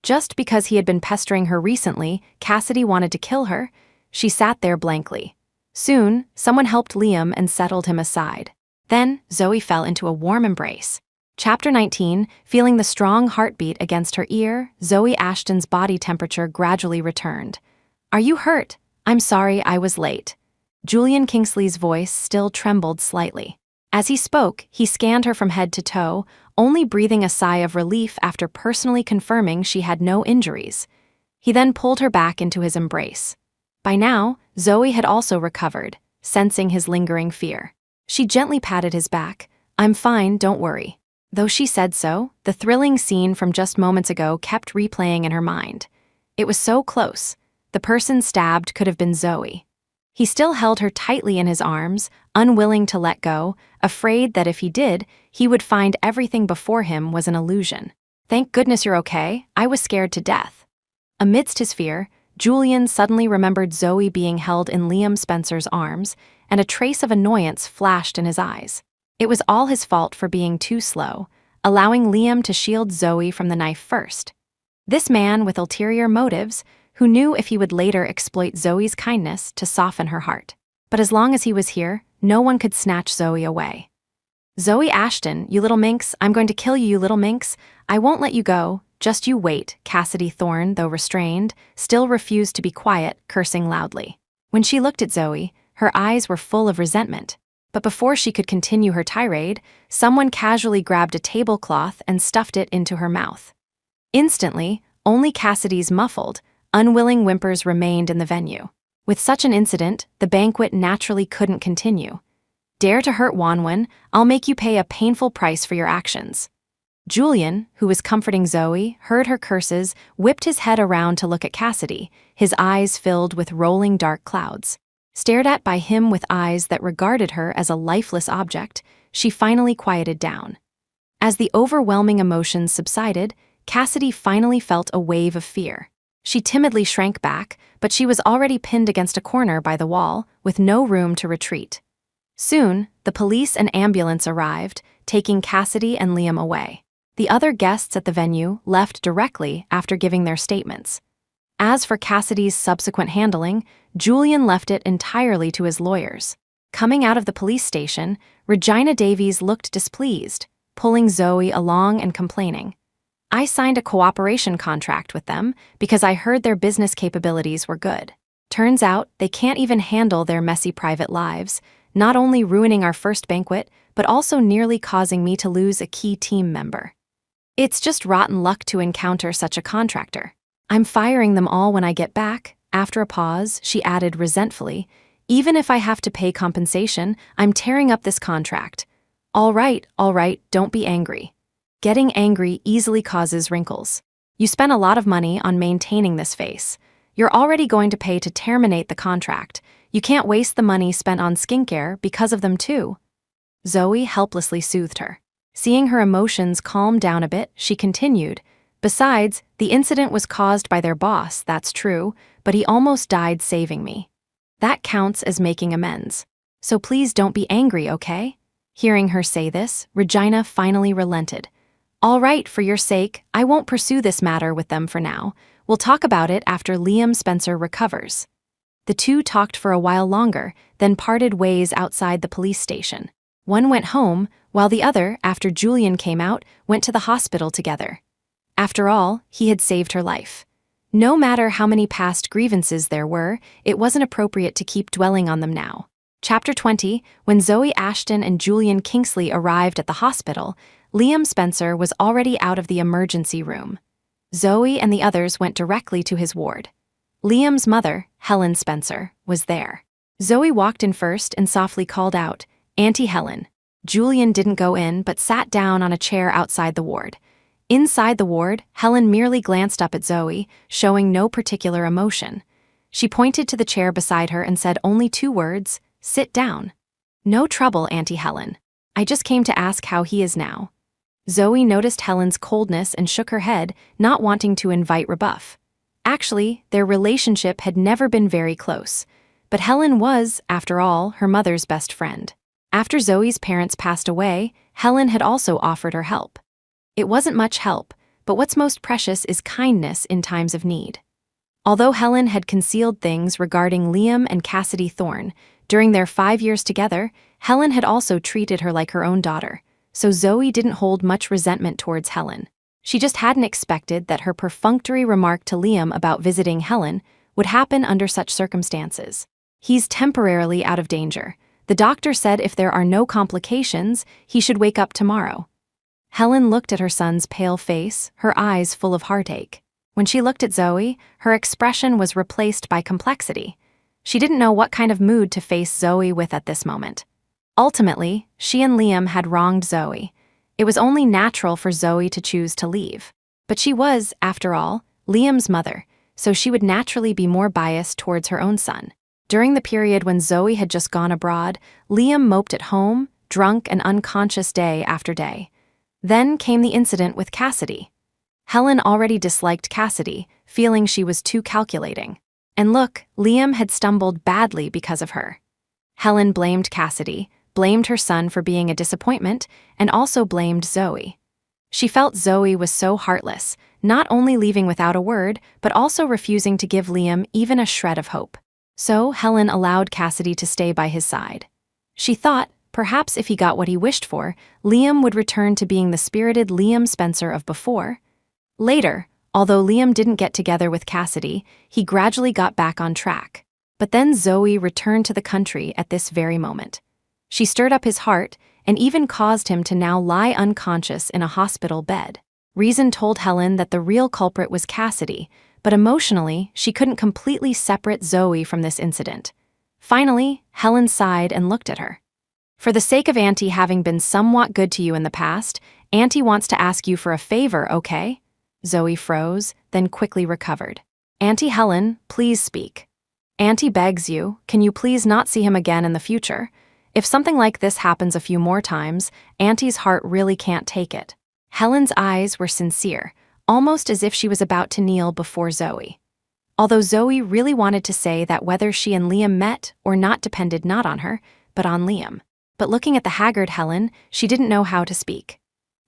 Just because he had been pestering her recently, Cassidy wanted to kill her. She sat there blankly. Soon, someone helped Liam and settled him aside. Then, Zoe fell into a warm embrace. Chapter 19, feeling the strong heartbeat against her ear, Zoe Ashton's body temperature gradually returned. "Are you hurt? I'm sorry I was late." Julian Kingsley's voice still trembled slightly. As he spoke, he scanned her from head to toe, only breathing a sigh of relief after personally confirming she had no injuries. He then pulled her back into his embrace. By now, Zoe had also recovered, sensing his lingering fear. She gently patted his back. "I'm fine, don't worry." Though she said so, the thrilling scene from just moments ago kept replaying in her mind. It was so close. The person stabbed could have been Zoe. He still held her tightly in his arms, unwilling to let go, afraid that if he did, he would find everything before him was an illusion. "Thank goodness you're okay, I was scared to death." Amidst his fear, Julian suddenly remembered Zoe being held in Liam Spencer's arms, and a trace of annoyance flashed in his eyes. It was all his fault for being too slow, allowing Liam to shield Zoe from the knife first. This man with ulterior motives, who knew if he would later exploit Zoe's kindness to soften her heart. But as long as he was here, no one could snatch Zoe away. "Zoe Ashton, you little minx, I'm going to kill you, you little minx. I won't let you go, just you wait." Cassidy Thorne, though restrained, still refused to be quiet, cursing loudly. When she looked at Zoe, her eyes were full of resentment. But before she could continue her tirade, someone casually grabbed a tablecloth and stuffed it into her mouth. Instantly, only Cassidy's muffled, unwilling whimpers remained in the venue. With such an incident, the banquet naturally couldn't continue. "Dare to hurt Wanwan, I'll make you pay a painful price for your actions." Julian, who was comforting Zoe, heard her curses, whipped his head around to look at Cassidy, his eyes filled with rolling dark clouds. Stared at by him with eyes that regarded her as a lifeless object, she finally quieted down. As the overwhelming emotions subsided, Cassidy finally felt a wave of fear. She timidly shrank back, but she was already pinned against a corner by the wall, with no room to retreat. Soon, the police and ambulance arrived, taking Cassidy and Liam away. The other guests at the venue left directly after giving their statements. As for Cassidy's subsequent handling, Julian left it entirely to his lawyers. Coming out of the police station, Regina Davies looked displeased, pulling Zoe along and complaining. I signed a cooperation contract with them because I heard their business capabilities were good. Turns out they can't even handle their messy private lives, not only ruining our first banquet, but also nearly causing me to lose a key team member. It's just rotten luck to encounter such a contractor. I'm firing them all when I get back. After a pause, she added resentfully, even if I have to pay compensation, I'm tearing up this contract. All right, don't be angry. Getting angry easily causes wrinkles. You spent a lot of money on maintaining this face. You're already going to pay to terminate the contract. You can't waste the money spent on skincare because of them too. Zoe helplessly soothed her. Seeing her emotions calm down a bit, she continued, besides, the incident was caused by their boss, that's true, but he almost died saving me. That counts as making amends. So please don't be angry, okay? Hearing her say this, Regina finally relented. All right, for your sake, I won't pursue this matter with them for now. We'll talk about it after Liam Spencer recovers. The two talked for a while longer, then parted ways outside the police station. One went home, while the other, after Julian came out, went to the hospital together. After all, he had saved her life. No matter how many past grievances there were, it wasn't appropriate to keep dwelling on them now. Chapter 20, when Zoe Ashton and Julian Kingsley arrived at the hospital, Liam Spencer was already out of the emergency room. Zoe and the others went directly to his ward. Liam's mother, Helen Spencer, was there. Zoe walked in first and softly called out, "Auntie Helen." Julian didn't go in but sat down on a chair outside the ward. Inside the ward, Helen merely glanced up at Zoe, showing no particular emotion. She pointed to the chair beside her and said only 2 words, "Sit down." "No trouble, Auntie Helen. I just came to ask how he is now." Zoe noticed Helen's coldness and shook her head, not wanting to invite rebuff. Actually, their relationship had never been very close, but Helen was, after all, her mother's best friend. After Zoe's parents passed away, Helen had also offered her help. It wasn't much help, but what's most precious is kindness in times of need. Although Helen had concealed things regarding Liam and Cassidy Thorne, during their 5 years together, Helen had also treated her like her own daughter, so Zoe didn't hold much resentment towards Helen. She just hadn't expected that her perfunctory remark to Liam about visiting Helen would happen under such circumstances. He's temporarily out of danger. The doctor said if there are no complications, he should wake up tomorrow. Helen looked at her son's pale face, her eyes full of heartache. When she looked at Zoe, her expression was replaced by complexity. She didn't know what kind of mood to face Zoe with at this moment. Ultimately, she and Liam had wronged Zoe. It was only natural for Zoe to choose to leave. But she was, after all, Liam's mother, so she would naturally be more biased towards her own son. During the period when Zoe had just gone abroad, Liam moped at home, drunk and unconscious day after day. Then came the incident with Cassidy. Helen already disliked Cassidy, feeling she was too calculating. And look, Liam had stumbled badly because of her. Helen blamed Cassidy, blamed her son for being a disappointment, and also blamed Zoe. She felt Zoe was so heartless, not only leaving without a word, but also refusing to give Liam even a shred of hope. So Helen allowed Cassidy to stay by his side. She thought, perhaps if he got what he wished for, Liam would return to being the spirited Liam Spencer of before. Later, although Liam didn't get together with Cassidy, he gradually got back on track. But then Zoe returned to the country at this very moment. She stirred up his heart and even caused him to now lie unconscious in a hospital bed. Reason told Helen that the real culprit was Cassidy, but emotionally, she couldn't completely separate Zoe from this incident. Finally, Helen sighed and looked at her. "For the sake of Auntie having been somewhat good to you in the past, Auntie wants to ask you for a favor, okay?" Zoe froze, then quickly recovered. "Auntie Helen, please speak. Auntie begs you, can you please not see him again in the future? If something like this happens a few more times, Auntie's heart really can't take it." Helen's eyes were sincere, almost as if she was about to kneel before Zoe. Although Zoe really wanted to say that whether she and Liam met or not depended not on her, but on Liam. But looking at the haggard Helen, she didn't know how to speak.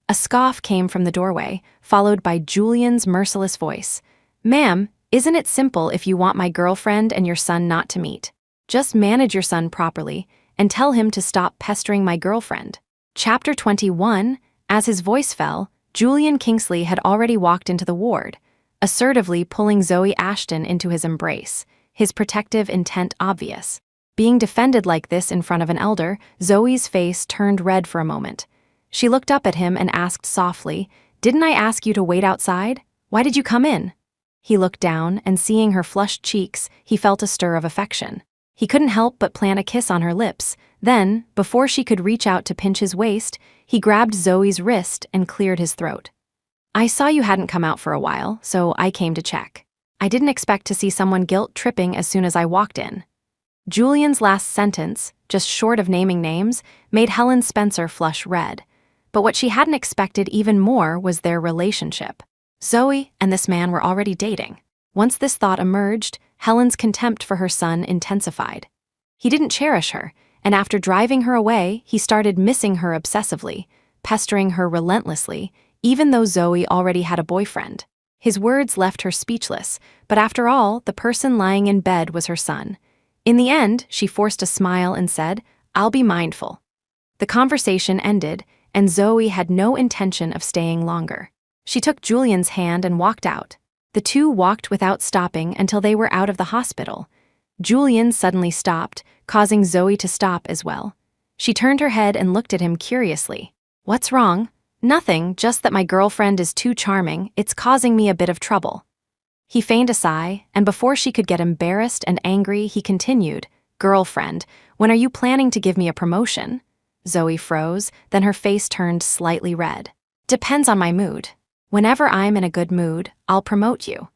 A scoff came from the doorway, followed by Julian's merciless voice. "Ma'am, isn't it simple if you want my girlfriend and your son not to meet? Just manage your son properly, and tell him to stop pestering my girlfriend. Chapter 21. As his voice fell, Julian Kingsley had already walked into the ward, assertively pulling Zoe Ashton into his embrace, his protective intent obvious. Being defended like this in front of an elder, Zoe's face turned red for a moment. She looked up at him and asked softly, "Didn't I ask you to wait outside? Why did you come in?" He looked down, and seeing her flushed cheeks, he felt a stir of affection. He couldn't help but plant a kiss on her lips. Then, before she could reach out to pinch his waist, he grabbed Zoe's wrist and cleared his throat. "I saw you hadn't come out for a while, so I came to check. I didn't expect to see someone guilt-tripping as soon as I walked in." Julian's last sentence, just short of naming names, made Helen Spencer flush red. But what she hadn't expected even more was their relationship. Zoe and this man were already dating. Once this thought emerged, Helen's contempt for her son intensified. He didn't cherish her, and after driving her away, he started missing her obsessively, pestering her relentlessly, even though Zoe already had a boyfriend. His words left her speechless, but after all, the person lying in bed was her son. In the end, she forced a smile and said, "I'll be mindful." The conversation ended, and Zoe had no intention of staying longer. She took Julian's hand and walked out. The two walked without stopping until they were out of the hospital. Julian suddenly stopped, causing Zoe to stop as well. She turned her head and looked at him curiously. "What's wrong?" "Nothing, just that my girlfriend is too charming. It's causing me a bit of trouble." He feigned a sigh, and before she could get embarrassed and angry, he continued, "Girlfriend, when are you planning to give me a promotion?" Zoe froze, then her face turned slightly red. "Depends on my mood. Whenever I'm in a good mood, I'll promote you."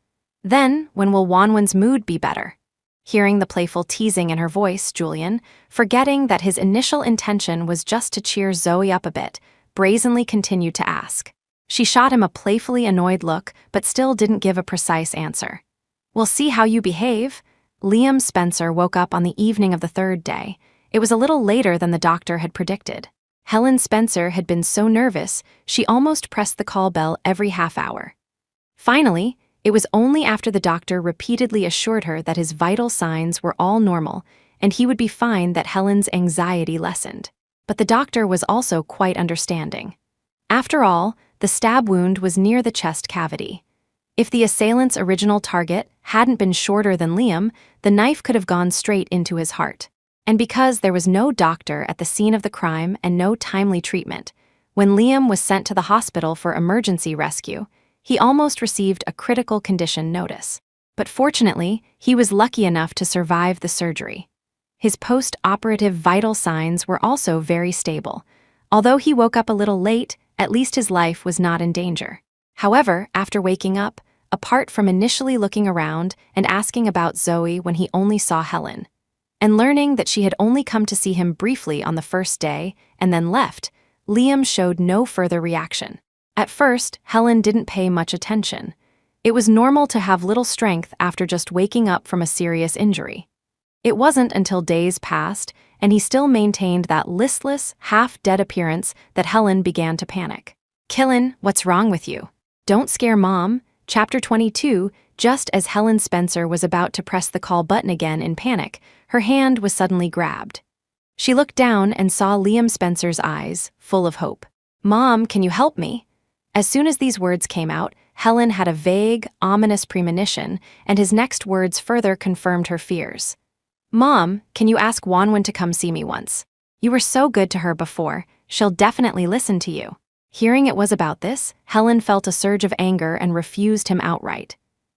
"Then, when will Wanwan's mood be better?" Hearing the playful teasing in her voice, Julian, forgetting that his initial intention was just to cheer Zoe up a bit, brazenly continued to ask. She shot him a playfully annoyed look, but still didn't give a precise answer. "We'll see how you behave." Liam Spencer woke up on the evening of the third day. It was a little later than the doctor had predicted. Helen Spencer had been so nervous, she almost pressed the call bell every half hour. Finally, it was only after the doctor repeatedly assured her that his vital signs were all normal and he would be fine that Helen's anxiety lessened. But the doctor was also quite understanding. After all, the stab wound was near the chest cavity. If the assailant's original target hadn't been shorter than Liam, the knife could have gone straight into his heart. And because there was no doctor at the scene of the crime and no timely treatment, when Liam was sent to the hospital for emergency rescue, he almost received a critical condition notice. But fortunately, he was lucky enough to survive the surgery. His post-operative vital signs were also very stable. Although he woke up a little late, at least his life was not in danger. However, after waking up, apart from initially looking around and asking about Zoe when he only saw Helen, and learning that she had only come to see him briefly on the first day and then left, Liam showed no further reaction. At first, Helen didn't pay much attention. It was normal to have little strength after just waking up from a serious injury. It wasn't until days passed and he still maintained that listless, half-dead appearance that Helen began to panic. "Killin, what's wrong with you? Don't scare Mom." Chapter 22. Just as Helen Spencer was about to press the call button again in panic, her hand was suddenly grabbed. She looked down and saw Liam Spencer's eyes, full of hope. "Mom, can you help me?" As soon as these words came out, Helen had a vague, ominous premonition, and his next words further confirmed her fears. "Mom, can you ask Wanwan to come see me once? You were so good to her before, she'll definitely listen to you." Hearing it was about this, Helen felt a surge of anger and refused him outright.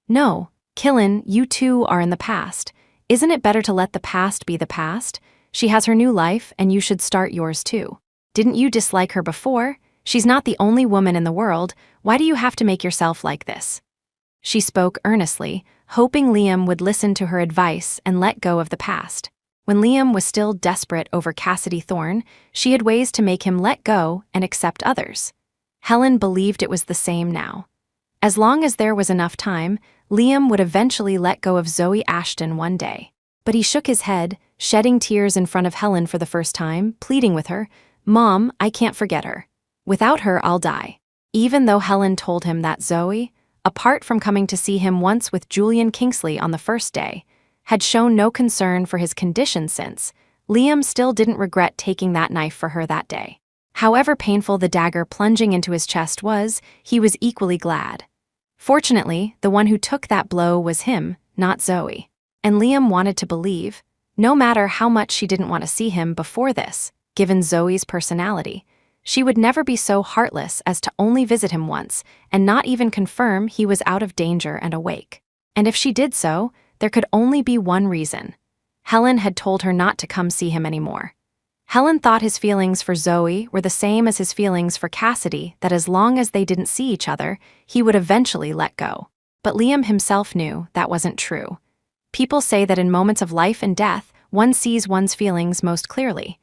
"No, Killin, you two are in the past. Isn't it better to let the past be the past? She has her new life, and you should start yours too. Didn't you dislike her before? She's not the only woman in the world. Why do you have to make yourself like this?" She spoke earnestly, hoping Liam would listen to her advice and let go of the past. When Liam was still desperate over Cassidy Thorne, she had ways to make him let go and accept others. Helen believed it was the same now. As long as there was enough time, Liam would eventually let go of Zoe Ashton one day. But he shook his head, shedding tears in front of Helen for the first time, pleading with her, "Mom, I can't forget her. Without her, I'll die." Even though Helen told him that Zoe, apart from coming to see him once with Julian Kingsley on the first day, had shown no concern for his condition since, Liam still didn't regret taking that knife for her that day. However painful the dagger plunging into his chest was, he was equally glad. Fortunately, the one who took that blow was him, not Zoe. And Liam wanted to believe, no matter how much she didn't want to see him before this, given Zoe's personality, she would never be so heartless as to only visit him once and not even confirm he was out of danger and awake. And if she did so, there could only be one reason. Helen had told her not to come see him anymore. Helen thought his feelings for Zoe were the same as his feelings for Cassidy, that as long as they didn't see each other, he would eventually let go. But Liam himself knew that wasn't true. People say that in moments of life and death, one sees one's feelings most clearly.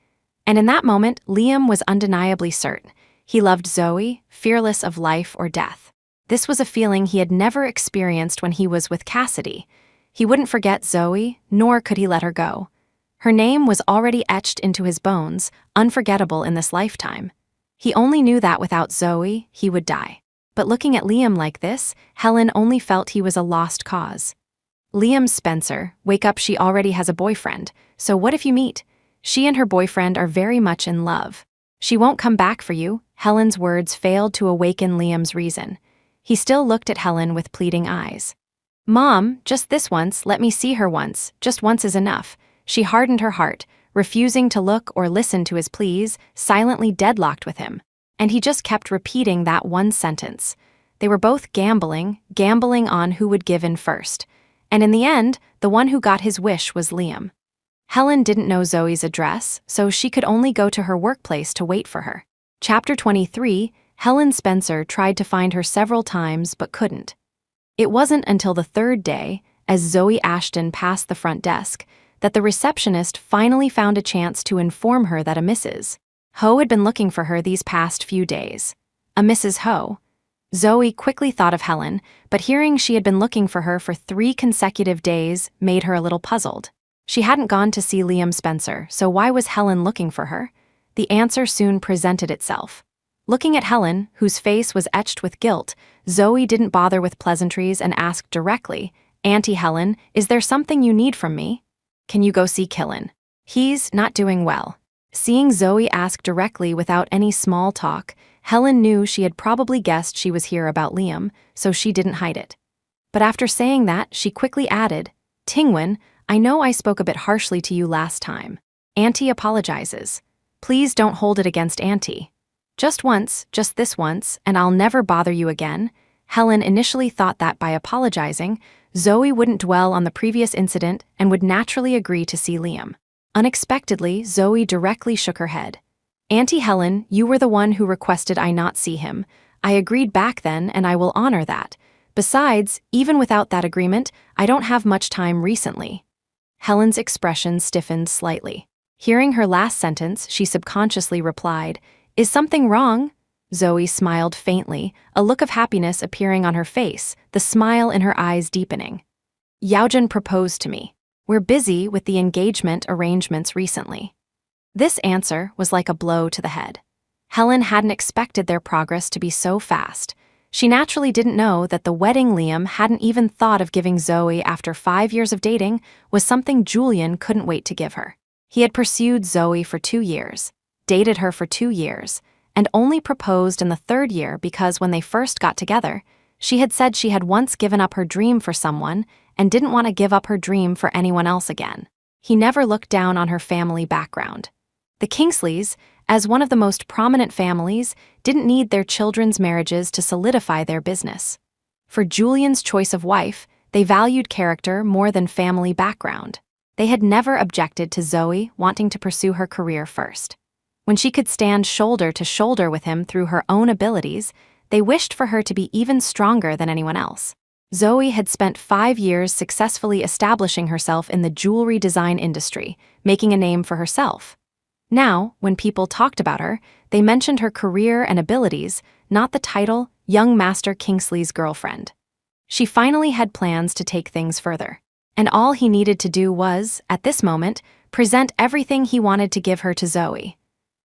And in that moment, Liam was undeniably certain. He loved Zoe, fearless of life or death. This was a feeling he had never experienced when he was with Cassidy. He wouldn't forget Zoe, nor could he let her go. Her name was already etched into his bones, unforgettable in this lifetime. He only knew that without Zoe, he would die. But looking at Liam like this, Helen only felt he was a lost cause. Liam Spencer, wake up, she already has a boyfriend, so what if you meet? She and her boyfriend are very much in love. She won't come back for you. Helen's words failed to awaken Liam's reason. He still looked at Helen with pleading eyes. Mom, just this once, let me see her once, just once is enough. She hardened her heart, refusing to look or listen to his pleas, silently deadlocked with him. And he just kept repeating that one sentence. They were both gambling on who would give in first. And in the end, the one who got his wish was Liam. Helen didn't know Zoe's address, so she could only go to her workplace to wait for her. Chapter 23, Helen Spencer tried to find her several times but couldn't. It wasn't until the third day, as Zoe Ashton passed the front desk, that the receptionist finally found a chance to inform her that a Mrs. Ho had been looking for her these past few days. A Mrs. Ho. Zoe quickly thought of Helen, but hearing she had been looking for her for 3 consecutive days made her a little puzzled. She hadn't gone to see Liam Spencer, so why was Helen looking for her? The answer soon presented itself. Looking at Helen, whose face was etched with guilt, Zoe didn't bother with pleasantries and asked directly, Auntie Helen, is there something you need from me? Can you go see Killen? He's not doing well. Seeing Zoe ask directly without any small talk, Helen knew she had probably guessed she was here about Liam, so she didn't hide it. But after saying that, she quickly added, Tingwin, I know I spoke a bit harshly to you last time. Auntie apologizes. Please don't hold it against Auntie. Just once, just this once, and I'll never bother you again. Helen initially thought that by apologizing, Zoe wouldn't dwell on the previous incident and would naturally agree to see Liam. Unexpectedly, Zoe directly shook her head. Auntie Helen, you were the one who requested I not see him. I agreed back then, and I will honor that. Besides, even without that agreement, I don't have much time recently. Helen's expression stiffened slightly. Hearing her last sentence, she subconsciously replied, Is something wrong? Zoe smiled faintly, a look of happiness appearing on her face, the smile in her eyes deepening. Yaojin proposed to me. We're busy with the engagement arrangements recently. This answer was like a blow to the head. Helen hadn't expected their progress to be so fast. She naturally didn't know that the wedding Liam hadn't even thought of giving Zoe after 5 years of dating was something Julian couldn't wait to give her. He had pursued Zoe for 2 years, dated her for 2 years, and only proposed in the 3rd year because when they first got together, she had said she had once given up her dream for someone and didn't want to give up her dream for anyone else again. He never looked down on her family background. The Kingsleys, as one of the most prominent families, didn't need their children's marriages to solidify their business. For Julian's choice of wife, they valued character more than family background. They had never objected to Zoe wanting to pursue her career first. When she could stand shoulder to shoulder with him through her own abilities, they wished for her to be even stronger than anyone else. Zoe had spent 5 years successfully establishing herself in the jewelry design industry, making a name for herself. Now, when people talked about her, they mentioned her career and abilities, not the title, young Master Kingsley's girlfriend. She finally had plans to take things further. And all he needed to do was, at this moment, present everything he wanted to give her to Zoe.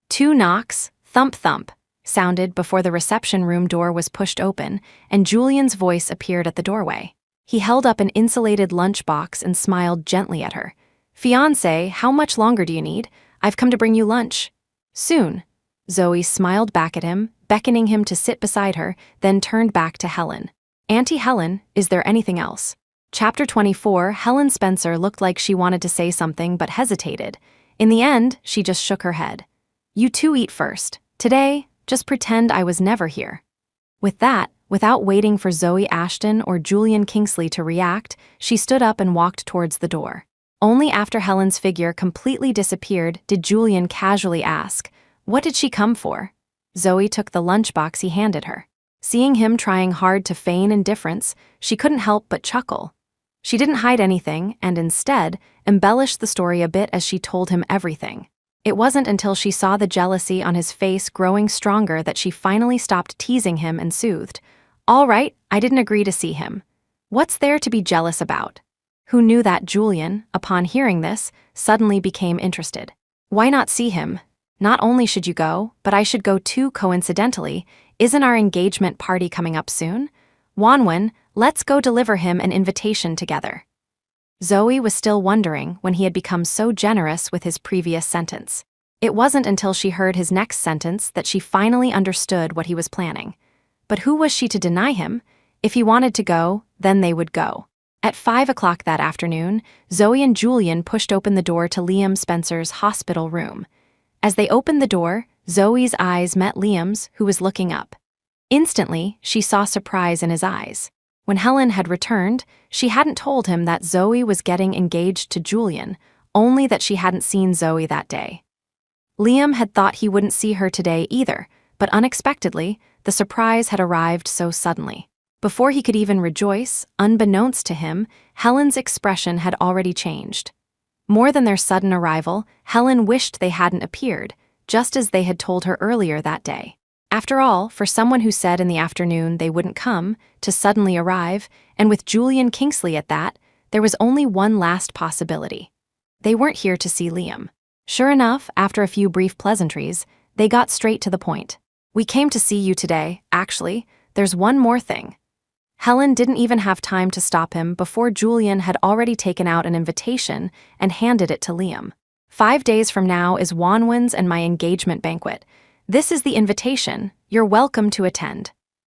2 knocks, thump thump, sounded before the reception room door was pushed open, and Julian's voice appeared at the doorway. He held up an insulated lunchbox and smiled gently at her. "Fiancé, how much longer do you need? I've come to bring you lunch." "Soon." Zoe smiled back at him, beckoning him to sit beside her, then turned back to Helen. "Auntie Helen, is there anything else?" Chapter 24. Helen Spencer looked like she wanted to say something but hesitated. In the end, she just shook her head. "You two eat first. Today, just pretend I was never here." With that, without waiting for Zoe Ashton or Julian Kingsley to react, she stood up and walked towards the door. Only after Helen's figure completely disappeared did Julian casually ask, "What did she come for?" Zoe took the lunchbox he handed her. Seeing him trying hard to feign indifference, she couldn't help but chuckle. She didn't hide anything and instead embellished the story a bit as she told him everything. It wasn't until she saw the jealousy on his face growing stronger that she finally stopped teasing him and soothed. "All right, I didn't agree to see him. What's there to be jealous about?" Who knew that Julian, upon hearing this, suddenly became interested. "Why not see him? Not only should you go, but I should go too coincidentally. Isn't our engagement party coming up soon? Wanwen, let's go deliver him an invitation together." Zoe was still wondering when he had become so generous with his previous sentence. It wasn't until she heard his next sentence that she finally understood what he was planning. But who was she to deny him? If he wanted to go, then they would go. At 5 o'clock that afternoon, Zoe and Julian pushed open the door to Liam Spencer's hospital room. As they opened the door, Zoe's eyes met Liam's, who was looking up. Instantly, she saw surprise in his eyes. When Helen had returned, she hadn't told him that Zoe was getting engaged to Julian, only that she hadn't seen Zoe that day. Liam had thought he wouldn't see her today either, but unexpectedly, the surprise had arrived so suddenly. Before he could even rejoice, unbeknownst to him, Helen's expression had already changed. More than their sudden arrival, Helen wished they hadn't appeared, just as they had told her earlier that day. After all, for someone who said in the afternoon they wouldn't come, to suddenly arrive, and with Julian Kingsley at that, there was only one last possibility. They weren't here to see Liam. Sure enough, after a few brief pleasantries, they got straight to the point. "We came to see you today, actually. There's one more thing." Helen didn't even have time to stop him before Julian had already taken out an invitation and handed it to Liam. "5 days from now is Wanwen's and my engagement banquet. This is the invitation. You're welcome to attend."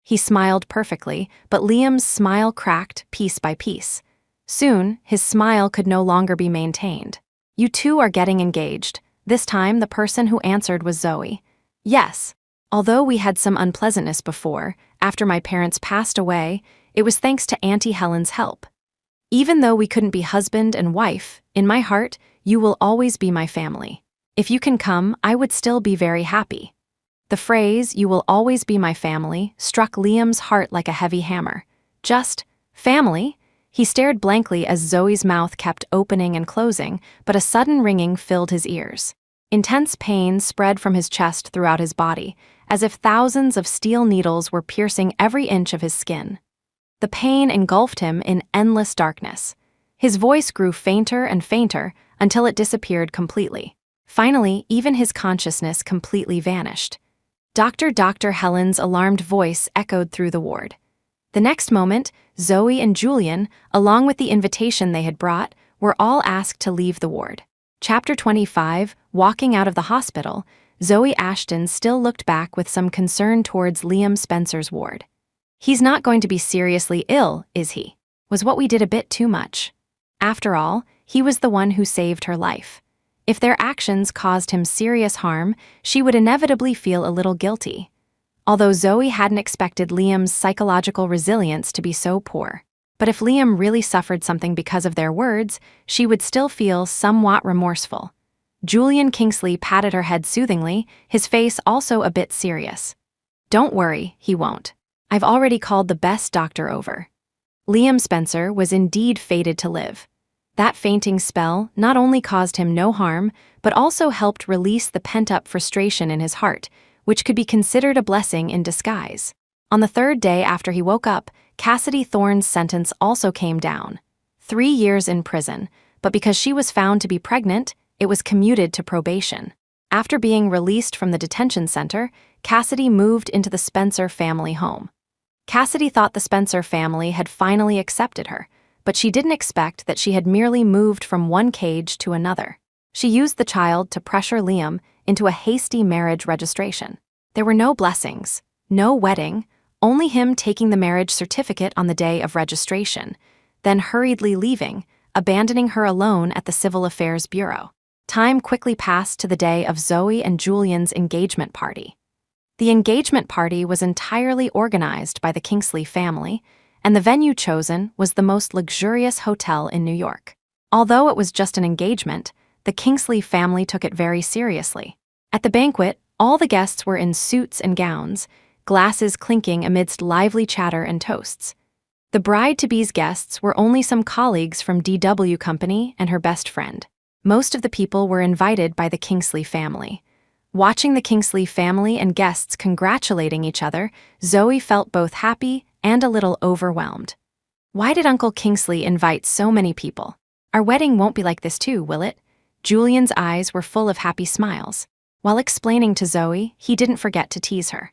He smiled perfectly, but Liam's smile cracked piece by piece. Soon, his smile could no longer be maintained. "You two are getting engaged." This time, the person who answered was Zoe. "Yes. Although we had some unpleasantness before, after my parents passed away, it was thanks to Auntie Helen's help. Even though we couldn't be husband and wife, in my heart, you will always be my family. If you can come, I would still be very happy." The phrase, "you will always be my family," struck Liam's heart like a heavy hammer. Just, family? He stared blankly as Zoe's mouth kept opening and closing, but a sudden ringing filled his ears. Intense pain spread from his chest throughout his body, as if thousands of steel needles were piercing every inch of his skin. The pain engulfed him in endless darkness. His voice grew fainter and fainter until it disappeared completely. Finally, even his consciousness completely vanished. Dr. Helen's alarmed voice echoed through the ward. The next moment, Zoe and Julian, along with the invitation they had brought, were all asked to leave the ward. Chapter 25. Walking out of the hospital, Zoe Ashton still looked back with some concern towards Liam Spencer's ward. "He's not going to be seriously ill, is he? Was what we did a bit too much?" After all, he was the one who saved her life. If their actions caused him serious harm, she would inevitably feel a little guilty. Although Zoe hadn't expected Liam's psychological resilience to be so poor. But if Liam really suffered something because of their words, she would still feel somewhat remorseful. Julian Kingsley patted her head soothingly, his face also a bit serious. "Don't worry, he won't. I've already called the best doctor over." Liam Spencer was indeed fated to live. That fainting spell not only caused him no harm, but also helped release the pent-up frustration in his heart, which could be considered a blessing in disguise. On the 3rd day after he woke up, Cassidy Thorne's sentence also came down. 3 years in prison, but because she was found to be pregnant, it was commuted to probation. After being released from the detention center, Cassidy moved into the Spencer family home. Cassidy thought the Spencer family had finally accepted her, but she didn't expect that she had merely moved from one cage to another. She used the child to pressure Liam into a hasty marriage registration. There were no blessings, no wedding, only him taking the marriage certificate on the day of registration, then hurriedly leaving, abandoning her alone at the Civil Affairs Bureau. Time quickly passed to the day of Zoe and Julian's engagement party. The engagement party was entirely organized by the Kingsley family, and the venue chosen was the most luxurious hotel in New York. Although it was just an engagement, the Kingsley family took it very seriously. At the banquet, all the guests were in suits and gowns, glasses clinking amidst lively chatter and toasts. The bride-to-be's guests were only some colleagues from DW Company and her best friend. Most of the people were invited by the Kingsley family. Watching the Kingsley family and guests congratulating each other, Zoe felt both happy and a little overwhelmed. Why did Uncle Kingsley invite so many people? Our wedding won't be like this too, will it? Julian's eyes were full of happy smiles. While explaining to Zoe, he didn't forget to tease her.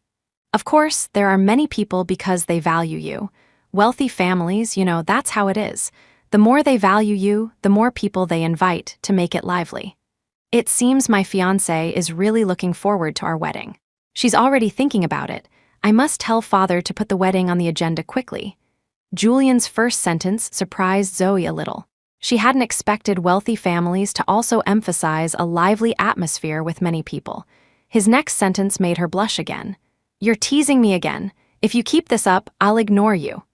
Of course, there are many people because they value you. Wealthy families, that's how it is. The more they value you, the more people they invite to make it lively. It seems my fiancé is really looking forward to our wedding. She's already thinking about it. I must tell father to put the wedding on the agenda quickly. Julian's first sentence surprised Zoe a little. She hadn't expected wealthy families to also emphasize a lively atmosphere with many people. His next sentence made her blush again. "You're teasing me again. If you keep this up, I'll ignore you."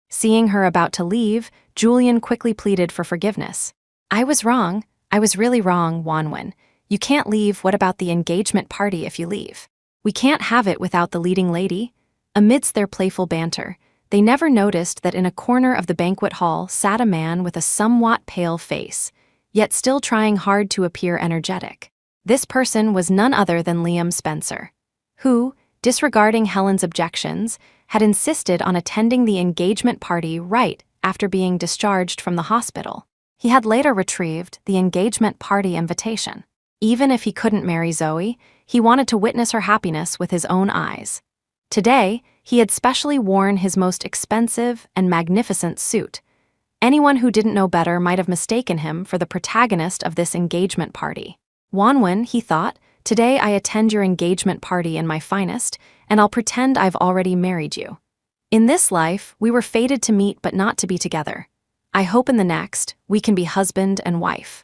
Seeing her about to leave, Julian quickly pleaded for forgiveness. "I was wrong. I was really wrong, Wanwen. You can't leave. What about the engagement party if you leave? We can't have it without the leading lady." Amidst their playful banter, they never noticed that in a corner of the banquet hall sat a man with a somewhat pale face, yet still trying hard to appear energetic. This person was none other than Liam Spencer, who, disregarding Helen's objections, had insisted on attending the engagement party right after being discharged from the hospital. He had later retrieved the engagement party invitation. Even if he couldn't marry Zoe, he wanted to witness her happiness with his own eyes. Today, he had specially worn his most expensive and magnificent suit. Anyone who didn't know better might have mistaken him for the protagonist of this engagement party. "Wanwen," he thought, "today I attend your engagement party in my finest, and I'll pretend I've already married you. In this life, we were fated to meet but not to be together. I hope in the next, we can be husband and wife."